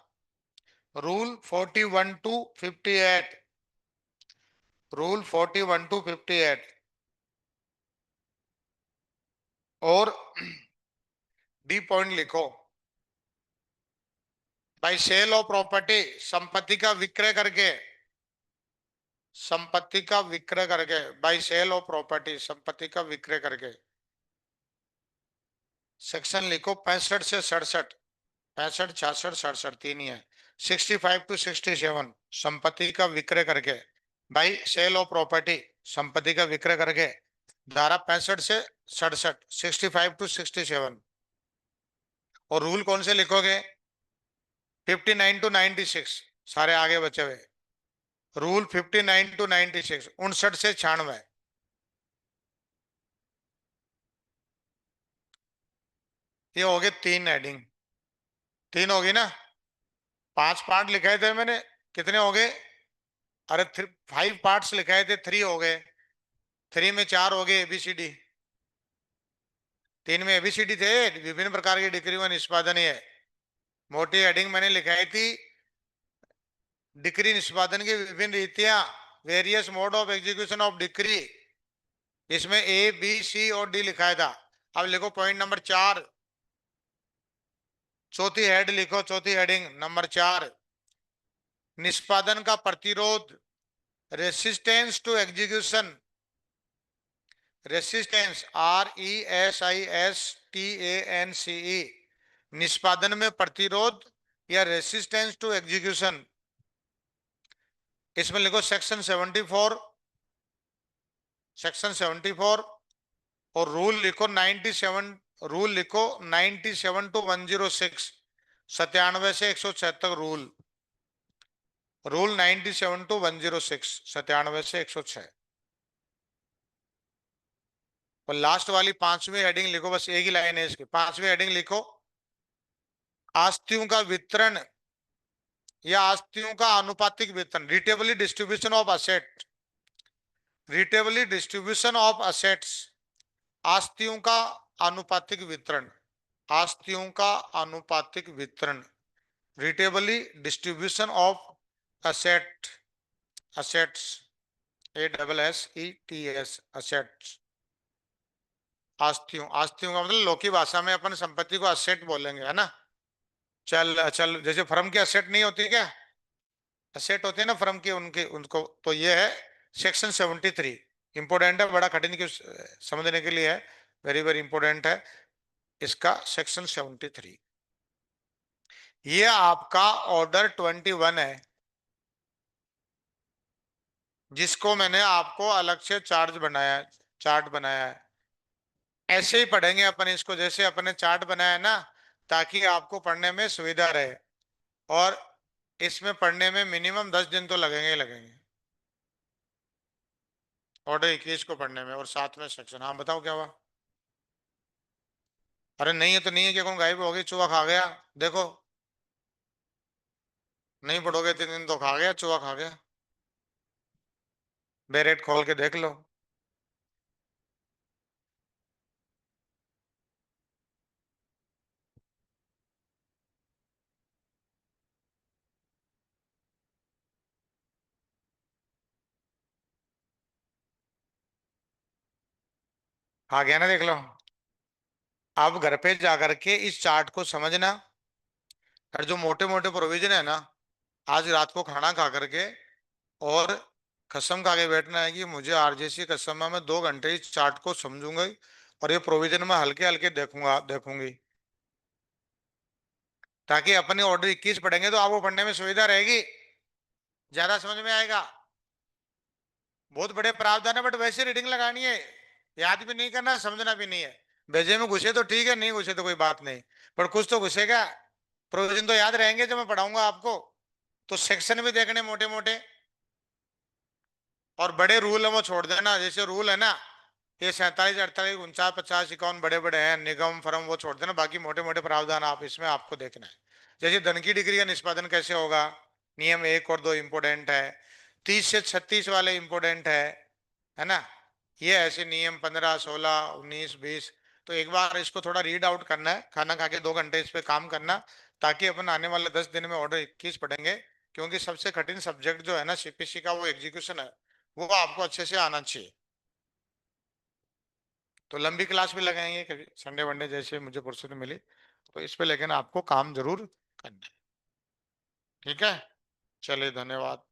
रूल 41 to 58, रूल 41 to 58। और डी पॉइंट लिखो बाई सेल ऑफ प्रॉपर्टी, संपत्ति का विक्रय करके, संपत्ति का विक्रय करके, बाई सेल ऑफ प्रॉपर्टी, संपत्ति का विक्रय करके। सेक्शन लिखो 65 से 67, 65, 66, 67 तीन ही है, 65 to 67, संपत्ति का विक्रय करके बाई सेल ऑफ प्रॉपर्टी, संपत्ति का विक्रय करके, धारा 65 से 67, 65 to 67। और रूल कौन से लिखोगे, 59 to 96, सारे आगे बचे हुए, रूल 59 to 96, 59 से 96। ये हो गए तीन हेडिंग, तीन होगी ना, 5 पार्ट लिखाए थे मैंने, कितने हो गए, अरे 5 पार्ट्स लिखाए थे, 3 हो गए, 3 में 4 हो गए एबीसीडी, 3 में एबीसीडी थे, विभिन्न प्रकार की डिक्री में निष्पादन है। मोटी हेडिंग मैंने लिखाई थी डिक्री निष्पादन की विभिन्न रीतियां, various mode of execution of decree, इसमें ए बी सी और डी लिखाया था। अब लिखो पॉइंट नंबर 4, चौथी हेड लिखो, चौथी हेडिंग नंबर 4, निष्पादन का प्रतिरोध, resistance to execution, resistance, RESISTANCE, निष्पादन में प्रतिरोध या रेसिस्टेंस टू एग्जीक्यूशन। इसमें लिखो सेक्शन 74, सेक्शन 74, और रूल लिखो 97, रूल लिखो 97 टू 106, 97 से 106 रूल, रूल 97 टू 106, 97 से 106। और लास्ट वाली पांचवी हेडिंग लिखो, बस एक ही लाइन है इसकी, पांचवी हेडिंग लिखो, आस्तियों का वितरण या आस्तियों का आनुपातिक वितरण, rateably distribution of asset, rateably distribution of assets, आस्तियों का आनुपातिक वितरण, आस्तियों का आनुपातिक वितरण, rateably distribution of asset, assets, ASSETS, assets, आस्तियों, आस्तियों का मतलब लोकी भाषा में अपन संपत्ति को असेट बोलेंगे, है ना। चल चल, जैसे फर्म की असेट नहीं होती क्या, असेट होते हैं ना फर्म के, उनके उनको, तो ये है सेक्शन 73। इंपोर्टेंट है, बड़ा कठिन क्यों समझने के लिए है, वेरी वेरी इंपोर्टेंट है इसका सेक्शन 73। ये आपका ऑर्डर 21 है, जिसको मैंने आपको अलग से चार्ज बनाया है, चार्ट बनाया है। ऐसे ही पढ़ेंगे अपन इसको, जैसे अपन ने चार्ट बनाया है ना, ताकि आपको पढ़ने में सुविधा रहे। और इसमें पढ़ने में मिनिमम 10 दिन तो लगेंगे ही लगेंगे, ऑर्डर 21 को पढ़ने में, और साथ में सेक्शन। हाँ बताओ क्या हुआ। अरे नहीं है तो नहीं है, क्या कौन गायब हो गई, चूहा खा गया, देखो। नहीं पढ़ोगे 3 दिन तो खा गया, चूहा खा गया, बेरेट खोल के देख लो। खा गया ना, देख लो। अब घर पे जाकर के इस चार्ट को समझना, और जो मोटे मोटे प्रोविजन है ना, आज रात को खाना खा करके और कसम खा के बैठना है कि मुझे आरजेसी कसम है, मैं 2 घंटे इस चार्ट को समझूंगा ही, और ये प्रोविजन में हल्के हल्के देखूंगा, देखूंगी, ताकि अपने ऑर्डर 21 पढ़ेंगे तो आपको पढ़ने में सुविधा रहेगी, ज्यादा समझ में आएगा। बहुत बड़े प्रावधान है, बट वैसे रीडिंग लगानी है, याद भी नहीं करना, समझना भी नहीं है। भेजे में घुसे तो ठीक है, नहीं घुसे तो कोई बात नहीं, पर कुछ तो घुसेगा, प्रोविजन तो याद रहेंगे जो मैं पढ़ाऊंगा आपको। तो सेक्शन भी देखने मोटे मोटे, और बड़े रूल है वो छोड़ देना, जैसे रूल है ना ये 47, 48, 49, 50, 51 बड़े बड़े हैं, निगम फर्म, वो छोड़ देना, बाकी मोटे मोटे प्रावधान आप इसमें आपको देखना है। जैसे धन की डिग्री का निष्पादन कैसे होगा, नियम 1 और 2 इंपोर्टेंट है, 30 से 36 वाले इंपोर्टेंट है ना। ये ऐसे नियम 15, 16, 19, 20, तो एक बार इसको थोड़ा रीड आउट करना है, खाना खा के 2 घंटे इस पे काम करना, ताकि अपन आने वाले 10 दिन में ऑर्डर 21 पढ़ेंगे। क्योंकि सबसे कठिन सब्जेक्ट जो है ना सीपीसी का, वो एग्जीक्यूशन है, वो आपको अच्छे से आना चाहिए। तो लंबी क्लास भी लगाएंगे कभी संडे वनडे, जैसे मुझे फुर्सत मिली, तो इस पे लेकिन आपको काम जरूर करना है। ठीक है, चलिए धन्यवाद।